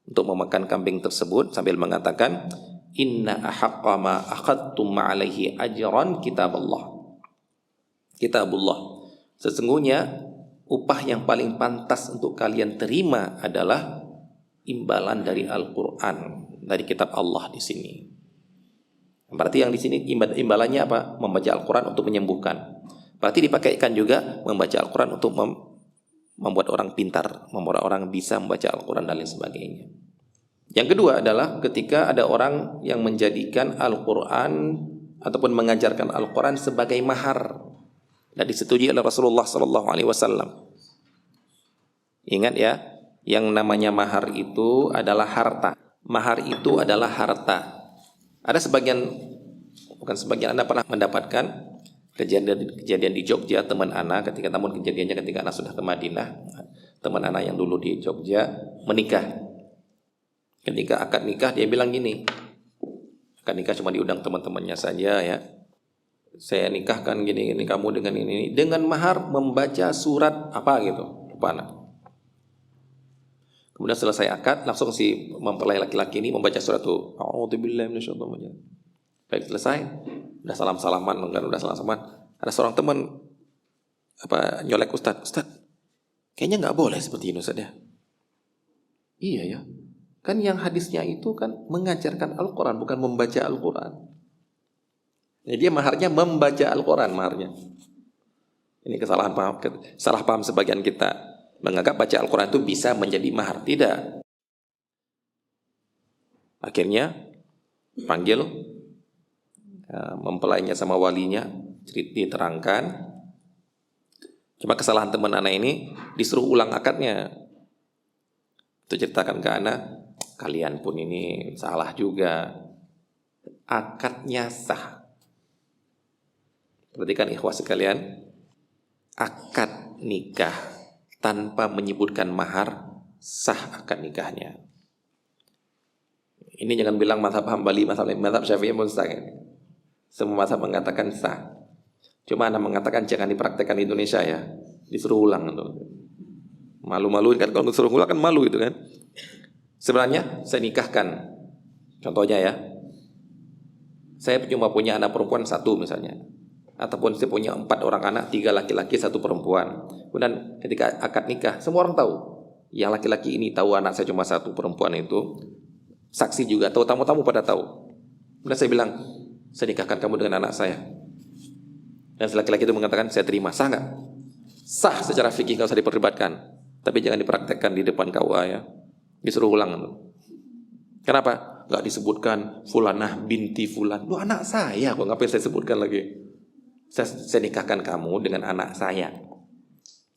untuk memakan kambing tersebut sambil mengatakan, inna ahaqqa ma akhadtum alaihi ajran kitabullah. Sesungguhnya upah yang paling pantas untuk kalian terima adalah imbalan dari Al-Quran, dari kitab Allah di sini. Berarti yang di sini imbalannya apa? Membaca Al-Quran untuk menyembuhkan. Berarti dipakaikan juga membaca Al-Quran untuk membuat orang pintar, membuat orang bisa membaca Al-Quran dan lain sebagainya. Yang kedua adalah ketika ada orang yang menjadikan Al-Quran ataupun mengajarkan Al-Quran sebagai mahar, dan disetujui oleh Rasulullah SAW. Ingat ya, yang namanya mahar itu adalah harta. Mahar itu adalah harta. Ada bukan sebagian Anda pernah mendapatkan kejadian di Jogja, teman Ana namun kejadiannya ketika Ana sudah ke Madinah. Teman Ana yang dulu di Jogja menikah. Ketika akad nikah dia bilang gini, akad nikah cuma diundang teman-temannya saja ya. Saya nikahkan gini kamu dengan ini dengan mahar membaca surat apa gitu, lupa anak. Kemudian selesai akad langsung si mempelai laki-laki ini membaca surat itu. A'udzubillahi minasyaitonir rajim. Baik selesai, udah salam-salaman, ada seorang teman nyolek Ustaz, kayaknya nggak boleh seperti ini Ustaz ya. Iya ya, kan yang hadisnya itu kan mengajarkan Al-Quran bukan membaca Al-Quran. Jadi dia maharnya membaca Al-Quran maharnya. Ini salah paham sebagian kita. Menganggap baca Al-Quran itu bisa menjadi mahar. Tidak. Akhirnya panggil mempelainya sama walinya, diterangkan. Cuma kesalahan teman anak ini disuruh ulang akadnya. Itu ceritakan ke anak, kalian pun ini salah juga. Akadnya sah. Perhatikan ikhwah sekalian, akad nikah tanpa menyebutkan mahar sah akad nikahnya. Ini jangan bilang mazhab Hambali, mazhab Syafi'i pun sah. Semua mazhab mengatakan sah. Cuma Anda mengatakan jangan dipraktekkan di Indonesia ya, disuruh ulang. Malu-maluin kan, kalau disuruh ulang kan malu itu kan. Sebenarnya saya nikahkan, contohnya ya, saya cuma punya anak perempuan 1 misalnya. ataupun saya punya 4 orang anak, 3 laki-laki, 1 perempuan. Kemudian ketika akad nikah, semua orang tahu. Yang laki-laki ini tahu anak saya cuma 1 perempuan itu. Saksi juga tahu, tamu-tamu pada tahu. Kemudian saya bilang, saya nikahkan kamu dengan anak saya. Dan laki-laki itu mengatakan, saya terima. Sah nggak? Sah secara fikih, nggak usah diperdebatkan. Tapi jangan dipraktekkan di depan KUA ya. Disuruh ulang. Kenapa? Nggak disebutkan fulanah binti fulan. Lu anak saya kok, ngapain saya sebutkan lagi? Saya nikahkan kamu dengan anak saya.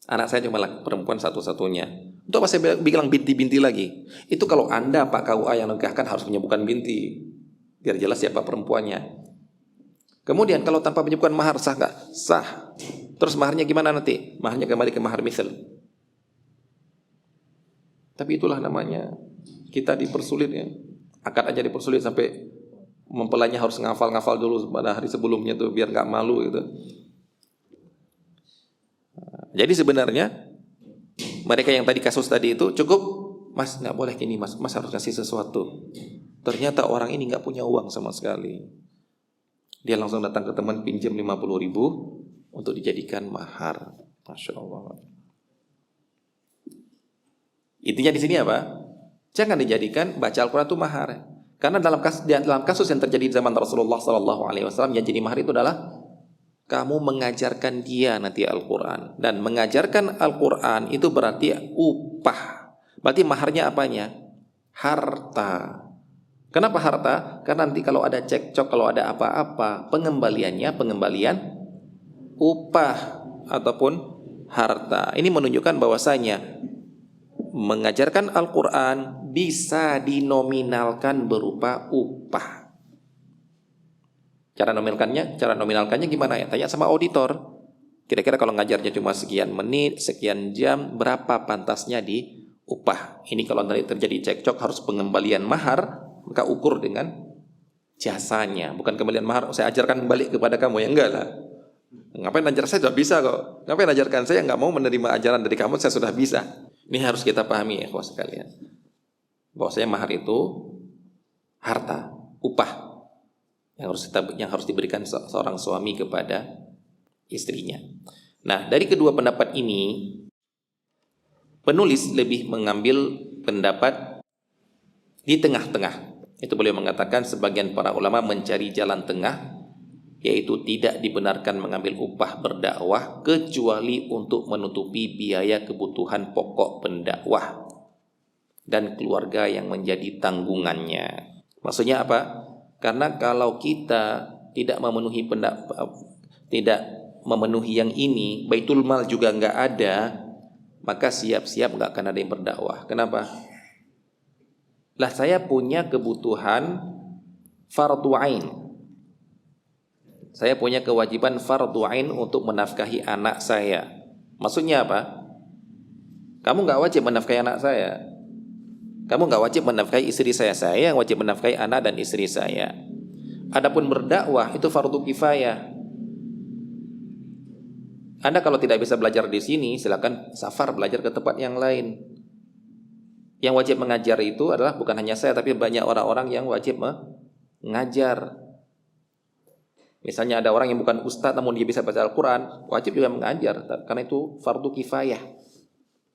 Anak saya cuma perempuan satu-satunya. Untuk apa saya bilang binti-binti lagi? Itu kalau Anda Pak KUA yang nikahkan harus menyebutkan binti, biar jelas siapa perempuannya. Kemudian kalau tanpa menyebutkan mahar sah nggak? Sah. Terus maharnya gimana nanti? Maharnya kembali ke mahar misal. Tapi itulah namanya kita dipersulit ya. Akad aja dipersulit sampai mempelainya harus ngafal-ngafal dulu pada hari sebelumnya tuh biar nggak malu gitu. Jadi sebenarnya mereka yang tadi kasus tadi itu cukup, mas nggak boleh gini mas harus kasih sesuatu. Ternyata orang ini nggak punya uang sama sekali. Dia langsung datang ke teman pinjam 50.000 untuk dijadikan mahar. Masya Allah. Intinya di sini apa? Jangan dijadikan baca Al-Quran itu mahar. Karena dalam kasus yang terjadi di zaman Rasulullah SAW, yang jadi mahar itu adalah kamu mengajarkan dia nanti Al-Quran. Dan mengajarkan Al-Quran itu berarti upah. Berarti maharnya apanya? Harta. Kenapa harta? Karena nanti kalau ada cekcok, kalau ada apa-apa, pengembalian upah ataupun harta. Ini menunjukkan bahwasanya mengajarkan Al-Quran bisa dinominalkan berupa upah. Cara nominalkannya gimana ya? Tanya sama auditor. Kira-kira kalau ngajarnya cuma sekian menit, sekian jam, berapa pantasnya di upah? Ini kalau nanti terjadi cekcok harus pengembalian mahar, maka ukur dengan jasanya. Bukan kembalian mahar, saya ajarkan balik kepada kamu, ya enggak lah. Ngapain ajar saya sudah bisa kok. Ngapain ajarkan saya nggak mau menerima ajaran dari kamu, saya sudah bisa. Ini harus kita pahami ya kawan sekalian. Bahwasanya mahar itu harta, upah yang harus diberikan seorang suami kepada istrinya. Nah, dari kedua pendapat ini penulis lebih mengambil pendapat di tengah-tengah. Itu beliau mengatakan sebagian para ulama mencari jalan tengah, yaitu tidak dibenarkan mengambil upah berdakwah kecuali untuk menutupi biaya kebutuhan pokok pendakwah dan keluarga yang menjadi tanggungannya. Maksudnya apa? Karena kalau kita tidak memenuhi yang ini, baitul mal juga nggak ada, maka siap-siap nggak akan ada yang berdakwah. Kenapa? Lah saya punya kebutuhan fardu ain. Saya punya kewajiban fardu ain untuk menafkahi anak saya. Maksudnya apa? Kamu nggak wajib menafkahi anak saya. Kamu nggak wajib menafkahi istri saya. Saya yang wajib menafkahi anak dan istri saya. Adapun berdakwah itu fardu kifayah. Anda kalau tidak bisa belajar di sini, silakan safar belajar ke tempat yang lain. Yang wajib mengajar itu adalah bukan hanya saya, tapi banyak orang-orang yang wajib mengajar. Misalnya ada orang yang bukan ustadz namun dia bisa baca Al-Quran, wajib juga mengajar, karena itu fardu kifayah.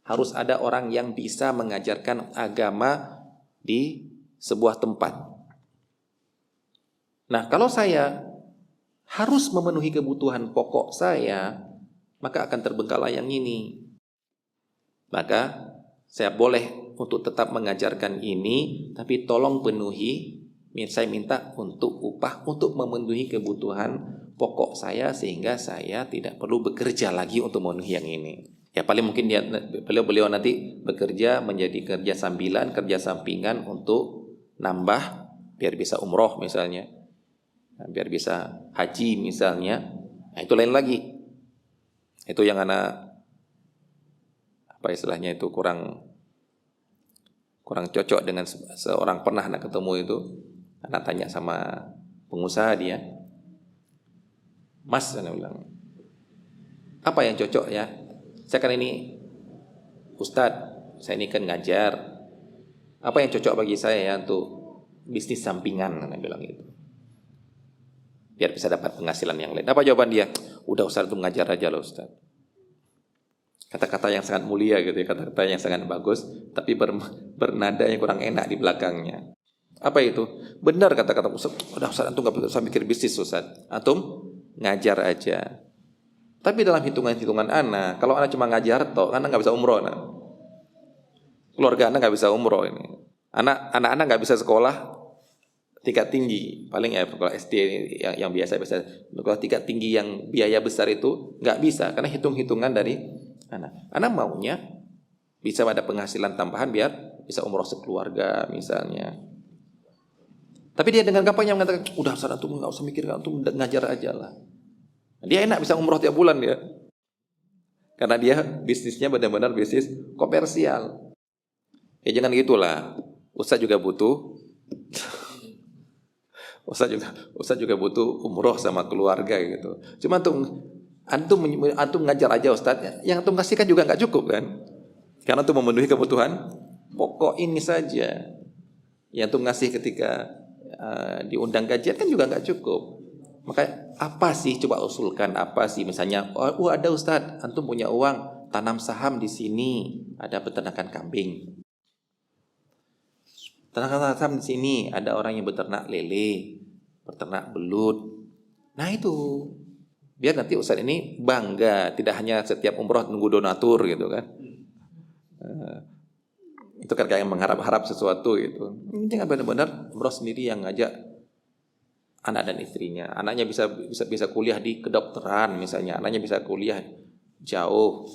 Harus ada orang yang bisa mengajarkan agama di sebuah tempat. Nah, kalau saya harus memenuhi kebutuhan pokok saya, maka akan terbengkalai yang ini. Maka saya boleh untuk tetap mengajarkan ini, tapi tolong penuhi. Saya minta untuk upah untuk memenuhi kebutuhan pokok saya sehingga saya tidak perlu bekerja lagi untuk memenuhi yang ini. Ya paling mungkin beliau nanti bekerja menjadi kerja sambilan, kerja sampingan untuk nambah biar bisa umroh misalnya, biar bisa haji misalnya. Nah itu lain lagi. Itu yang anak apa istilahnya itu kurang cocok dengan seorang pernah anak ketemu itu. Anak tanya sama pengusaha dia, Mas, saya bilang, apa yang cocok ya? Saya kan ini ustadz, saya ini kan ngajar. Apa yang cocok bagi saya ya untuk bisnis sampingan? Saya bilang gitu. biar bisa dapat penghasilan yang lain. Apa jawaban dia? Udah Ustaz, itu ngajar aja loh Ustaz. Kata-kata yang sangat mulia gitu ya, kata-kata yang sangat bagus, tapi bernada yang kurang enak di belakangnya. Apa itu? Benar kata-kata Ustaz. Udah Ustaz, antum nggak usah mikir bisnis Ustaz. Antum ngajar aja. Tapi dalam hitungan-hitungan ana, kalau ana cuma ngajar toh, ana nggak bisa umroh. Ana. Keluarga ana nggak bisa umroh ini. Anak-anak nggak bisa sekolah tingkat tinggi, paling ya sekolah SD yang biasa-biasa. Kalau tingkat tinggi yang biaya besar itu nggak bisa, karena hitung-hitungan dari anak. Anak maunya bisa ada penghasilan tambahan biar bisa umroh sekeluarga misalnya. Tapi dia dengan gampangnya mengatakan, udah Ustaz, antum nggak usah mikir, antum ngajar aja lah. Dia enak bisa umroh tiap bulan dia, karena dia bisnisnya benar-benar bisnis komersial. Ya jangan gitulah. Ustaz juga butuh Ustaz juga butuh umroh sama keluarga gitu. Cuma antum ngajar aja Ustaz, yang antum kasihkan juga nggak cukup kan? Karena antum memenuhi kebutuhan pokok ini saja. Yang antum ngasih ketika diundang kajian kan juga nggak cukup. Maka apa sih, coba usulkan apa sih, misalnya ada Ustaz, antum punya uang, tanam saham di sini, ada peternakan kambing. Tanam saham di sini, ada orang yang beternak lele, beternak belut. Nah itu, biar nanti Ustaz ini bangga, tidak hanya setiap umroh nunggu donatur gitu kan. Itu kan kayak mengharap-harap sesuatu gitu. Jangan benar-benar umroh sendiri yang ngajak anak dan istrinya. Anaknya bisa kuliah di kedokteran misalnya, anaknya bisa kuliah jauh.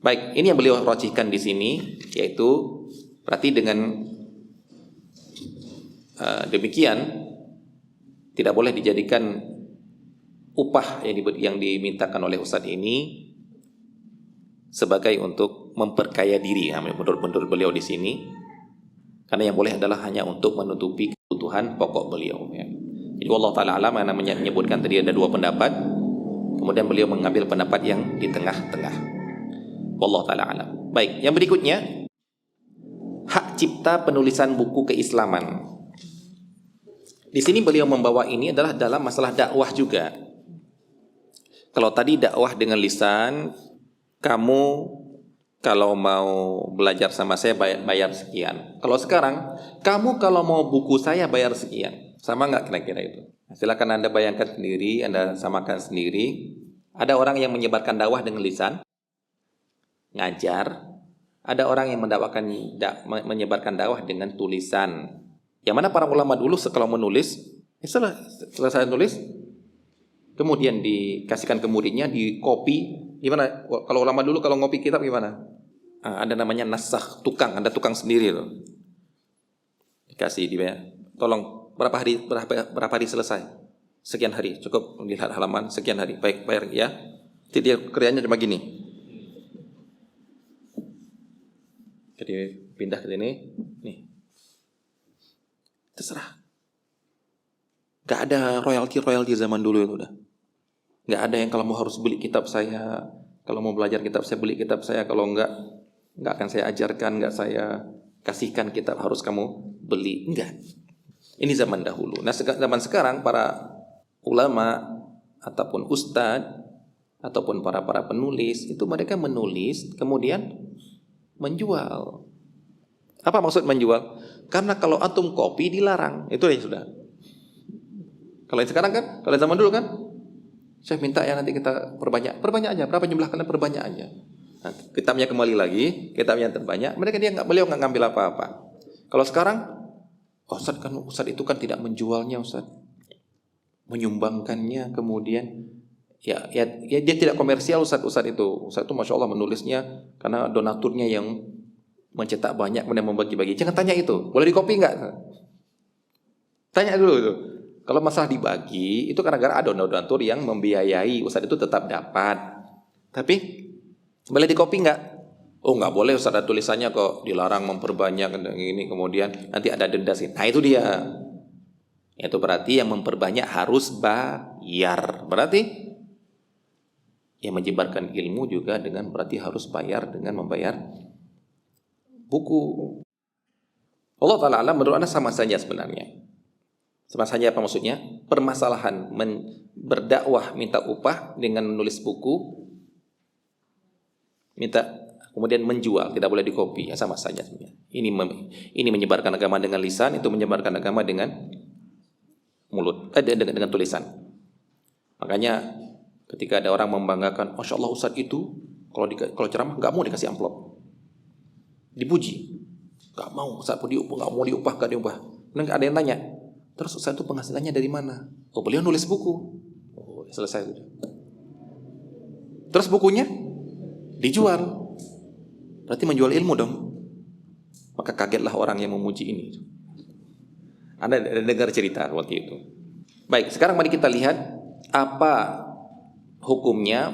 Baik, ini yang beliau rojihkan di sini, yaitu berarti dengan demikian tidak boleh dijadikan upah yang dimintakan oleh Ustadz ini sebagai untuk memperkaya diri, menurut beliau di sini. Karena yang boleh adalah hanya untuk menutupi kebutuhan pokok beliau. Ya. Jadi Allah Ta'ala alam, yang namanya menyebutkan tadi ada dua pendapat, kemudian beliau mengambil pendapat yang di tengah-tengah. Allah Ta'ala alam. Baik, yang berikutnya, hak cipta penulisan buku keislaman. Di sini beliau membawa ini adalah dalam masalah dakwah juga. Kalau tadi dakwah dengan lisan, kamu kalau mau belajar sama saya bayar sekian. Kalau sekarang, kamu kalau mau buku saya bayar sekian. Sama nggak kira-kira itu? Silakan Anda bayangkan sendiri, Anda samakan sendiri. Ada orang yang menyebarkan dakwah dengan lisan, ngajar. Ada orang yang menyebarkan dakwah dengan tulisan. Yang mana para ulama dulu kalau menulis, selesai nulis, kemudian dikasihkan ke muridnya, di copy. Gimana? Kalau ulama dulu kalau ngopi kitab gimana? Ada namanya nasakh, tukang, ada tukang sendiri loh. Dikasih dia, tolong berapa hari selesai? Sekian hari, cukup melihat halaman sekian hari. Baik, bayar ya. Jadi dia kerjanya cuma gini. Jadi pindah ke sini, nih. Terserah. Gak ada royalti zaman dulu itu udah. Gak ada yang kalau mau harus beli kitab saya, kalau mau belajar kitab saya beli kitab saya, kalau enggak akan saya ajarkan, enggak saya kasihkan kitab, harus kamu beli. Enggak. Ini zaman dahulu. Nah zaman sekarang para ulama ataupun ustadz ataupun para penulis itu mereka menulis kemudian menjual. Apa maksud menjual? Karena kalau antum kopi dilarang, itu ya sudah. Kalau yang sekarang kan, kalau zaman dulu kan, saya minta ya nanti kita perbanyak aja, berapa jumlah kalian perbanyak aja. Nah, kitabnya kembali lagi, kitabnya terbanyak, beliau nggak ngambil apa-apa. Kalau sekarang, Ustaz itu kan tidak menjualnya Ustaz, menyumbangkannya, kemudian ya dia tidak komersial Ustaz itu masya Allah menulisnya karena donaturnya yang mencetak banyak kemudian membagi-bagi. Jangan tanya itu, boleh dikopi nggak? Tanya dulu itu. Kalau masalah dibagi itu karena ada donatur yang membiayai, Ustaz itu tetap dapat. Tapi boleh dikopi nggak? Oh nggak boleh Ustaz, ada tulisannya kok dilarang memperbanyak ini, kemudian nanti ada denda sih. Nah itu dia. Itu berarti yang memperbanyak harus bayar. Berarti yang menyebarkan ilmu juga dengan berarti harus bayar dengan membayar buku. Allah Ta'ala alam, menurut Anda sama saja sebenarnya. Sama saja apa maksudnya? Permasalahan berdakwah minta upah dengan menulis buku, minta kemudian menjual, tidak boleh dikopi, ya sama saja sebenarnya. Ini menyebarkan agama dengan lisan, itu menyebarkan agama dengan mulut, dengan tulisan. Makanya ketika ada orang membanggakan, Masya Allah Ustadz itu kalau ceramah nggak mau dikasih amplop, dipuji, nggak mau Ustadz nggak mau diupah, nggak diupah. Kemudian ada yang tanya, terus Ustadz itu penghasilannya dari mana? Oh, beliau nulis buku. Oh, selesai. Terus bukunya dijual, berarti menjual ilmu dong. Maka kagetlah orang yang memuji ini. Anda dengar cerita seperti itu. Baik, sekarang mari kita lihat apa hukumnya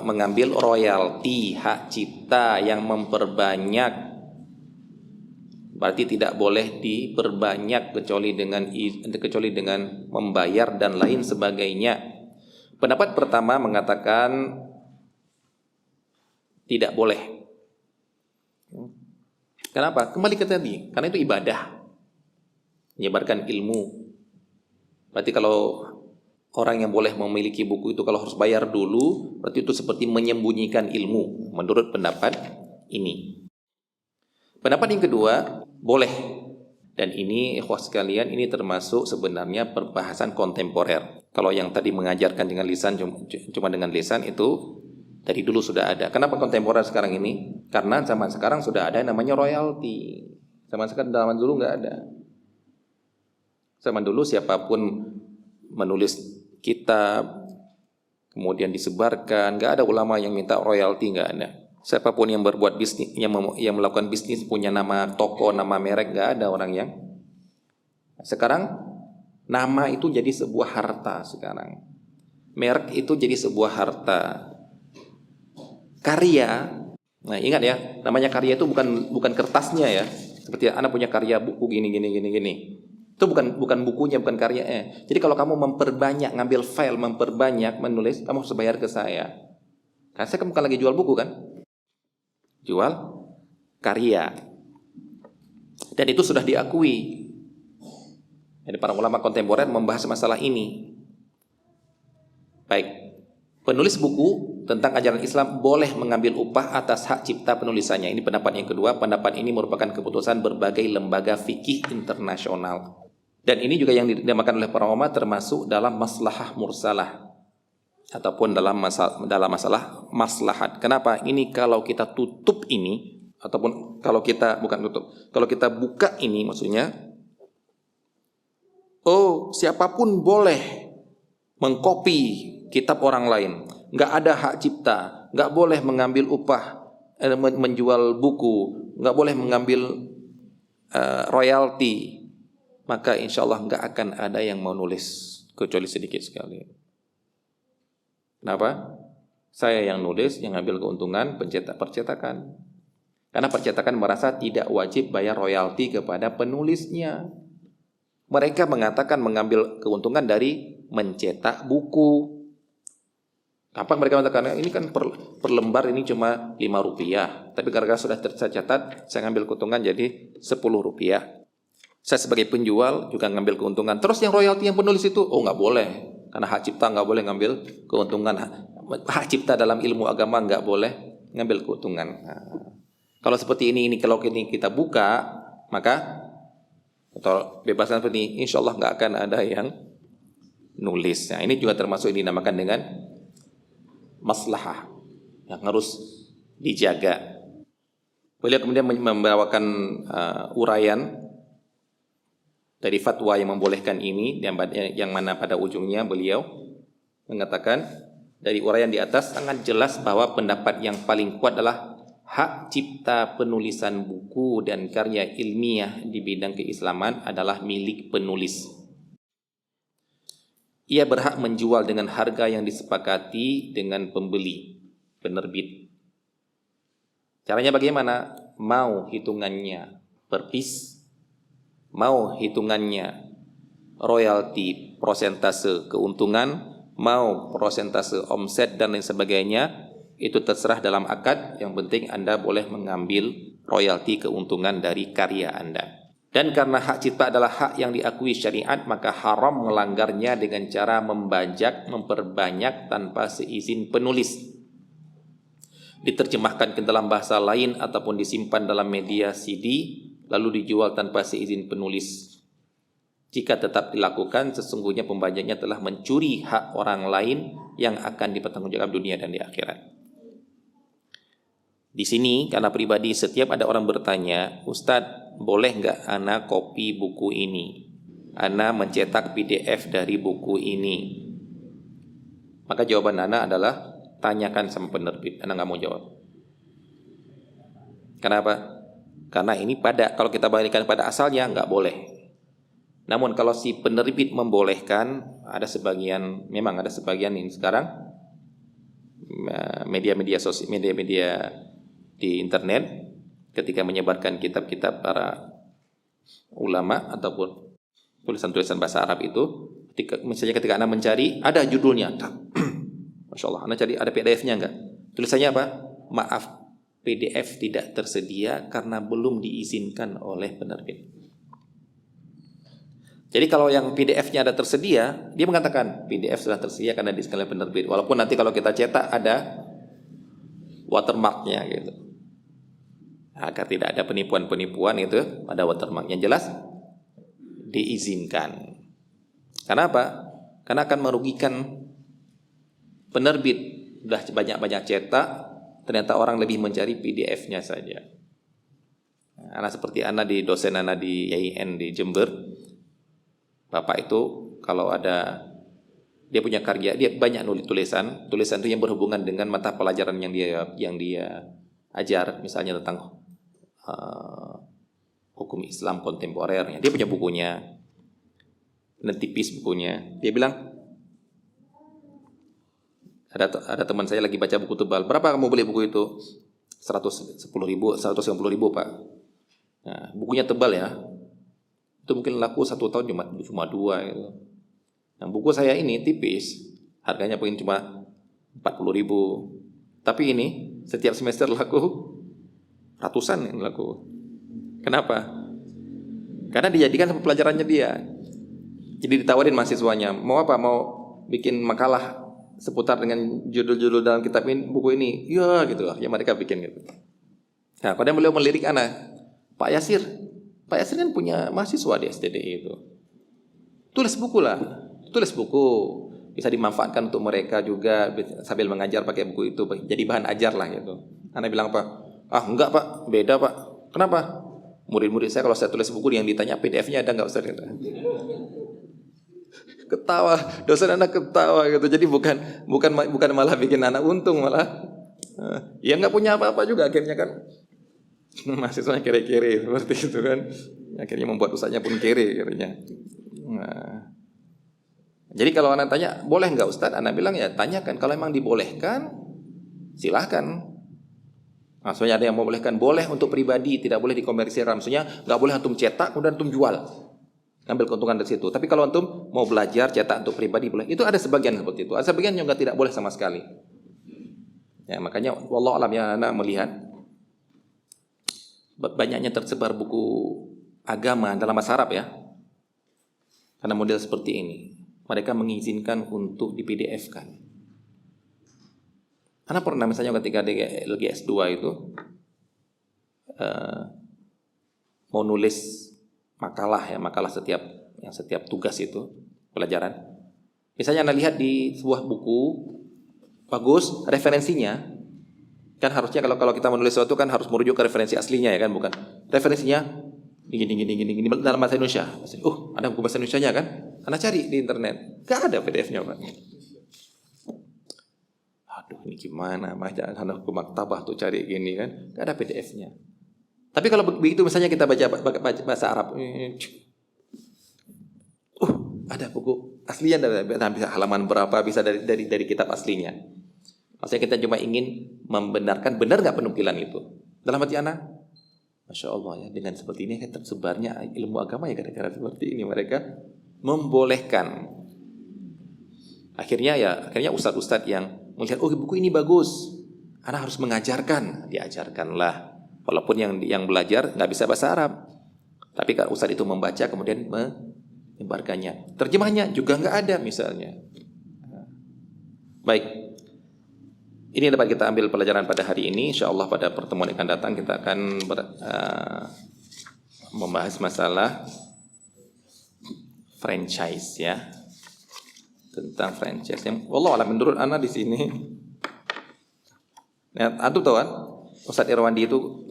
mengambil royalti hak cipta yang memperbanyak. Berarti tidak boleh diperbanyak kecuali dengan membayar dan lain sebagainya. Pendapat pertama mengatakan tidak boleh. Kenapa? Kembali ke tadi, karena itu ibadah, menyebarkan ilmu. Berarti kalau orang yang boleh memiliki buku itu kalau harus bayar dulu, berarti itu seperti menyembunyikan ilmu, menurut pendapat ini. Pendapat yang kedua, boleh. Dan ini ikhwah sekalian, ini termasuk sebenarnya perbahasan kontemporer. Kalau yang tadi mengajarkan dengan lisan, cuma dengan lisan itu dari dulu sudah ada. Kenapa kontemporer sekarang ini? Karena zaman sekarang sudah ada yang namanya royalti. Zaman dulu nggak ada. Zaman dulu siapapun menulis kitab, kemudian disebarkan, nggak ada ulama yang minta royalti, nggak ada. Siapapun yang berbuat bisnis, yang melakukan bisnis punya nama toko, nama merek, nggak ada orang yang. Sekarang nama itu jadi sebuah harta sekarang. Merek itu jadi sebuah harta. Karya, nah ingat ya, namanya karya itu bukan kertasnya ya. Seperti anak punya karya buku gini. Itu bukan bukunya, bukan karyanya. Jadi kalau kamu memperbanyak, ngambil file, memperbanyak, menulis, kamu harus bayar ke saya. Karena saya bukan lagi jual buku kan? Jual karya. Dan itu sudah diakui. Jadi para ulama kontemporer membahas masalah ini. Baik, penulis buku tentang ajaran Islam boleh mengambil upah atas hak cipta penulisannya. Ini pendapat yang kedua. Pendapat ini merupakan keputusan berbagai lembaga fikih internasional. Dan ini juga yang dinamakan oleh para ulama termasuk dalam maslahah mursalah ataupun dalam masalah maslahat. Kenapa? Ini kalau kita tutup ini ataupun kalau kita buka ini maksudnya, siapapun boleh mengkopi kitab orang lain, nggak ada hak cipta, nggak boleh mengambil upah, menjual buku, nggak boleh mengambil royalti, maka insya Allah nggak akan ada yang mau nulis kecuali sedikit sekali. Kenapa? Saya yang nulis, yang ngambil keuntungan percetakan. Karena percetakan merasa tidak wajib bayar royalti kepada penulisnya. Mereka mengatakan mengambil keuntungan dari mencetak buku. Kapan mereka mengatakan ini kan per lembar ini cuma 5 rupiah, tapi gara-gara sudah tercatat saya ngambil keuntungan jadi 10 rupiah. Saya sebagai penjual juga ngambil keuntungan. Terus yang royalti yang penulis itu nggak boleh, karena hak cipta nggak boleh ngambil keuntungan. Hak cipta dalam ilmu agama nggak boleh ngambil keuntungan. Kalau seperti ini kalau ini kita buka, maka atau bebaskan seperti ini, insya Allah nggak akan ada yang nulis. Nah, ini juga termasuk yang dinamakan dengan maslahah yang harus dijaga. Beliau kemudian membawakan uraian dari fatwa yang membolehkan ini, yang mana pada ujungnya beliau mengatakan dari uraian di atas sangat jelas bahwa pendapat yang paling kuat adalah hak cipta penulisan buku dan karya ilmiah di bidang keislaman adalah milik penulis. Ia berhak menjual dengan harga yang disepakati dengan pembeli, penerbit. Caranya bagaimana? Mau hitungannya per piece, mau hitungannya royalti persentase keuntungan, mau persentase omset dan lain sebagainya, itu terserah dalam akad. Yang penting Anda boleh mengambil royalti keuntungan dari karya Anda. Dan karena hak cipta adalah hak yang diakui syariat, maka haram melanggarnya dengan cara membajak, memperbanyak tanpa seizin penulis, diterjemahkan ke dalam bahasa lain ataupun disimpan dalam media CD lalu dijual tanpa seizin penulis. Jika tetap dilakukan, sesungguhnya pembajaknya telah mencuri hak orang lain yang akan dipertanggungjawabkan dunia dan di akhirat. Di sini karena pribadi setiap ada orang bertanya, Ustadz boleh nggak ana copy buku ini? Ana mencetak PDF dari buku ini. Maka jawaban ana adalah tanyakan sama penerbit. Ana nggak mau jawab. Kenapa? Karena ini kalau kita balikkan pada asalnya nggak boleh. Namun kalau si penerbit membolehkan, memang ada sebagian ini sekarang media-media sosial, media-media di internet ketika menyebarkan kitab-kitab para ulama ataupun tulisan-tulisan bahasa Arab itu, misalnya ketika Anda mencari ada judulnya, Masya Allah, Anda cari ada PDF-nya enggak? Tulisannya apa? Maaf, PDF tidak tersedia karena belum diizinkan oleh penerbit. Jadi kalau yang PDF-nya ada tersedia, dia mengatakan PDF sudah tersedia karena diizinkan oleh penerbit. Walaupun nanti kalau kita cetak ada watermark-nya gitu. Agar tidak ada penipuan-penipuan itu, ada watermark yang jelas diizinkan. Karena apa? Karena akan merugikan penerbit. Sudah banyak-banyak cetak, ternyata orang lebih mencari PDF-nya saja. Anak seperti anak di dosen anak di IAIN di Jember, bapak itu kalau ada dia punya karya, dia banyak nulis tulisan itu yang berhubungan dengan mata pelajaran yang dia ajar, misalnya tentang hukum Islam kontemporer. Dia punya bukunya, dan tipis bukunya. Dia bilang, ada teman saya lagi baca buku tebal. Berapa kamu beli buku itu? 110.000, 150.000 Pak. Nah, bukunya tebal ya. Itu mungkin laku 1 tahun cuma 2 gitu. Nah, buku saya ini tipis, harganya mungkin cuma 40.000. Tapi ini setiap semester laku ratusan yang laku. Kenapa? Karena dijadikan sama pelajarannya dia. Jadi ditawarin mahasiswanya, mau apa? Mau bikin makalah seputar dengan judul-judul dalam kitab ini, buku ini. Ya gitu lah, ya mereka bikin gitu. Nah, kadang beliau melirik anak, Pak Yasir kan punya mahasiswa di STDI itu. Tulis buku lah, tulis buku. Bisa dimanfaatkan untuk mereka juga sambil mengajar pakai buku itu, jadi bahan ajar lah gitu. Anak bilang apa? Ah enggak Pak, beda Pak. Kenapa? Murid-murid saya kalau saya tulis buku yang ditanya PDF-nya ada enggak Ustaz? Ketawa, dosen anak ketawa gitu. Jadi bukan malah bikin anak untung, malah ya enggak punya apa-apa juga akhirnya kan. Mahasiswanya kere-kere seperti itu kan. Akhirnya membuat usahanya pun kere akhirnya. Nah, jadi kalau anak tanya, boleh enggak Ustaz? Anak bilang ya tanyakan. Kalau memang dibolehkan, silahkan. Maksudnya ada yang membolehkan, boleh untuk pribadi, tidak boleh dikomersilkan. Maksudnya nggak boleh antum cetak kemudian antum jual, ngambil keuntungan dari situ. Tapi kalau antum mau belajar cetak untuk pribadi boleh. Itu ada sebagian seperti itu. Ada sebagian yang tidak boleh sama sekali. Ya makanya wallahu alam ya, anak melihat banyaknya tersebar buku agama dalam bahasa Arab ya. Karena model seperti ini, mereka mengizinkan untuk di PDF-kan. Anak pernah misalnya ketika dia lagi S2 itu mau nulis makalah setiap tugas itu pelajaran. Misalnya Anda lihat di sebuah buku bagus referensinya, kan harusnya kalau kita menulis sesuatu kan harus merujuk ke referensi aslinya ya kan, bukan referensinya gini dalam bahasa Indonesia. Ada buku bahasa Indonesianya kan? Anda cari di internet, gak ada PDF-nya Pak. Aduh ini gimana, anak ke maktabah tuh cari gini kan, gak ada PDF-nya. Tapi kalau begitu misalnya kita baca bahasa Arab, ada buku aslinya bisa halaman berapa, bisa dari kitab aslinya. Maksudnya kita cuma ingin membenarkan benar nggak penumpilan itu. Dalam hati anak, Masya Allah ya, dengan seperti ini tersebarnya ilmu agama ya gara-gara seperti ini mereka membolehkan. Akhirnya ustadz-ustadz yang melihat buku ini bagus, anak harus mengajarkan, diajarkanlah. Walaupun yang belajar nggak bisa bahasa Arab, Tapi kan ustadz itu membaca kemudian menyebarkannya. Terjemahnya juga nggak ada misalnya. Baik. Ini dapat kita ambil pelajaran pada hari ini. InsyaAllah pada pertemuan yang akan datang kita akan membahas masalah franchise ya. Tentang franchise yang wallah alam menurut ana di sini. Nah, antum tahu kan Ustaz Irwandi itu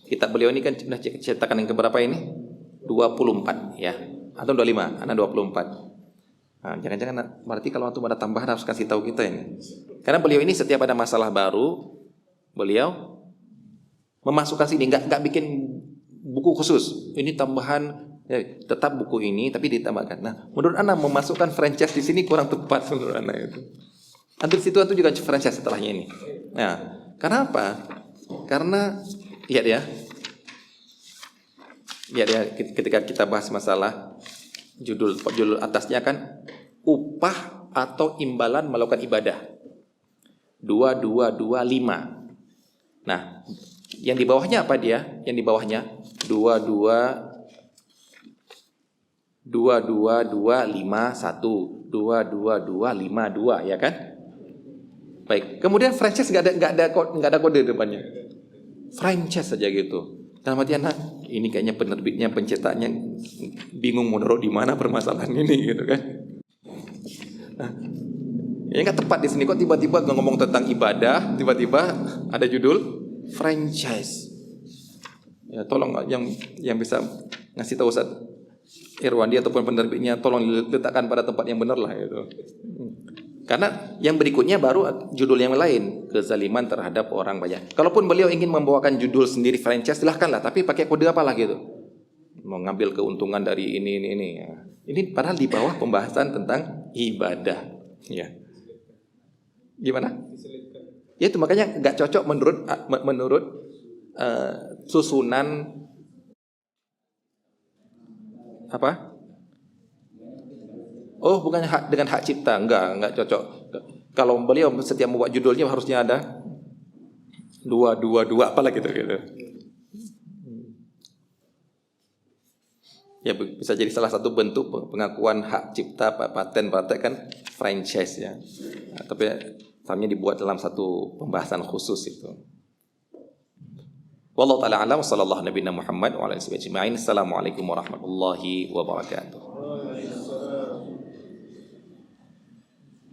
kitab beliau ini kan sudah cetakan yang keberapa ini? 24 ya. Atau 25, ana 24. Nah, jangan-jangan berarti kalau antum ada tambahan harus kasih tahu kita ini. Karena beliau ini setiap ada masalah baru beliau memasukkan sini, enggak bikin buku khusus. Ini tambahan ya, tetap buku ini tapi ditambahkan. Nah, menurut ana memasukkan franchise di sini kurang tepat menurut ana itu. Antum situ antum juga franchise setelahnya ini. Nah, karena apa? Karena lihat ya. Lihat ya ketika kita bahas masalah judul atasnya kan upah atau imbalan melakukan ibadah. 2225. Nah, yang di bawahnya apa dia? Yang di bawahnya 22251 22252 ya kan? Baik. Kemudian franchise enggak ada kode depannya. Franchise saja gitu. Dalam artian ini kayaknya penerbitnya, pencetaknya bingung mau naruh di mana permasalahan ini gitu kan. Nah, ya enggak tepat di sini kok tiba-tiba ngomong tentang ibadah, tiba-tiba ada judul franchise. Ya tolong yang bisa ngasih tahu Ustaz Irwandi ataupun penerbitnya tolong letakkan pada tempat yang benar lah gitu. Karena yang berikutnya baru judul yang lain, kezaliman terhadap orang banyak. Kalaupun beliau ingin membawakan judul sendiri franchise silahkanlah, tapi pakai kode apa lah gitu. Mau ngambil keuntungan dari ini. Ini padahal di bawah pembahasan tentang ibadah, ya. Gimana? Ya itu makanya nggak cocok menurut susunan apa? Oh, bukan dengan hak cipta, enggak cocok. Kalau beliau setiap membuat judulnya harusnya ada 222 apalah gitu. Ya bisa jadi salah satu bentuk pengakuan hak cipta paten kan franchise ya. Nah, tapi tamnya dibuat dalam satu pembahasan khusus itu. Wallahu taala alam sallallahu nabiyana Muhammad wa ala alihi wasallam. Assalamualaikum warahmatullahi wabarakatuh.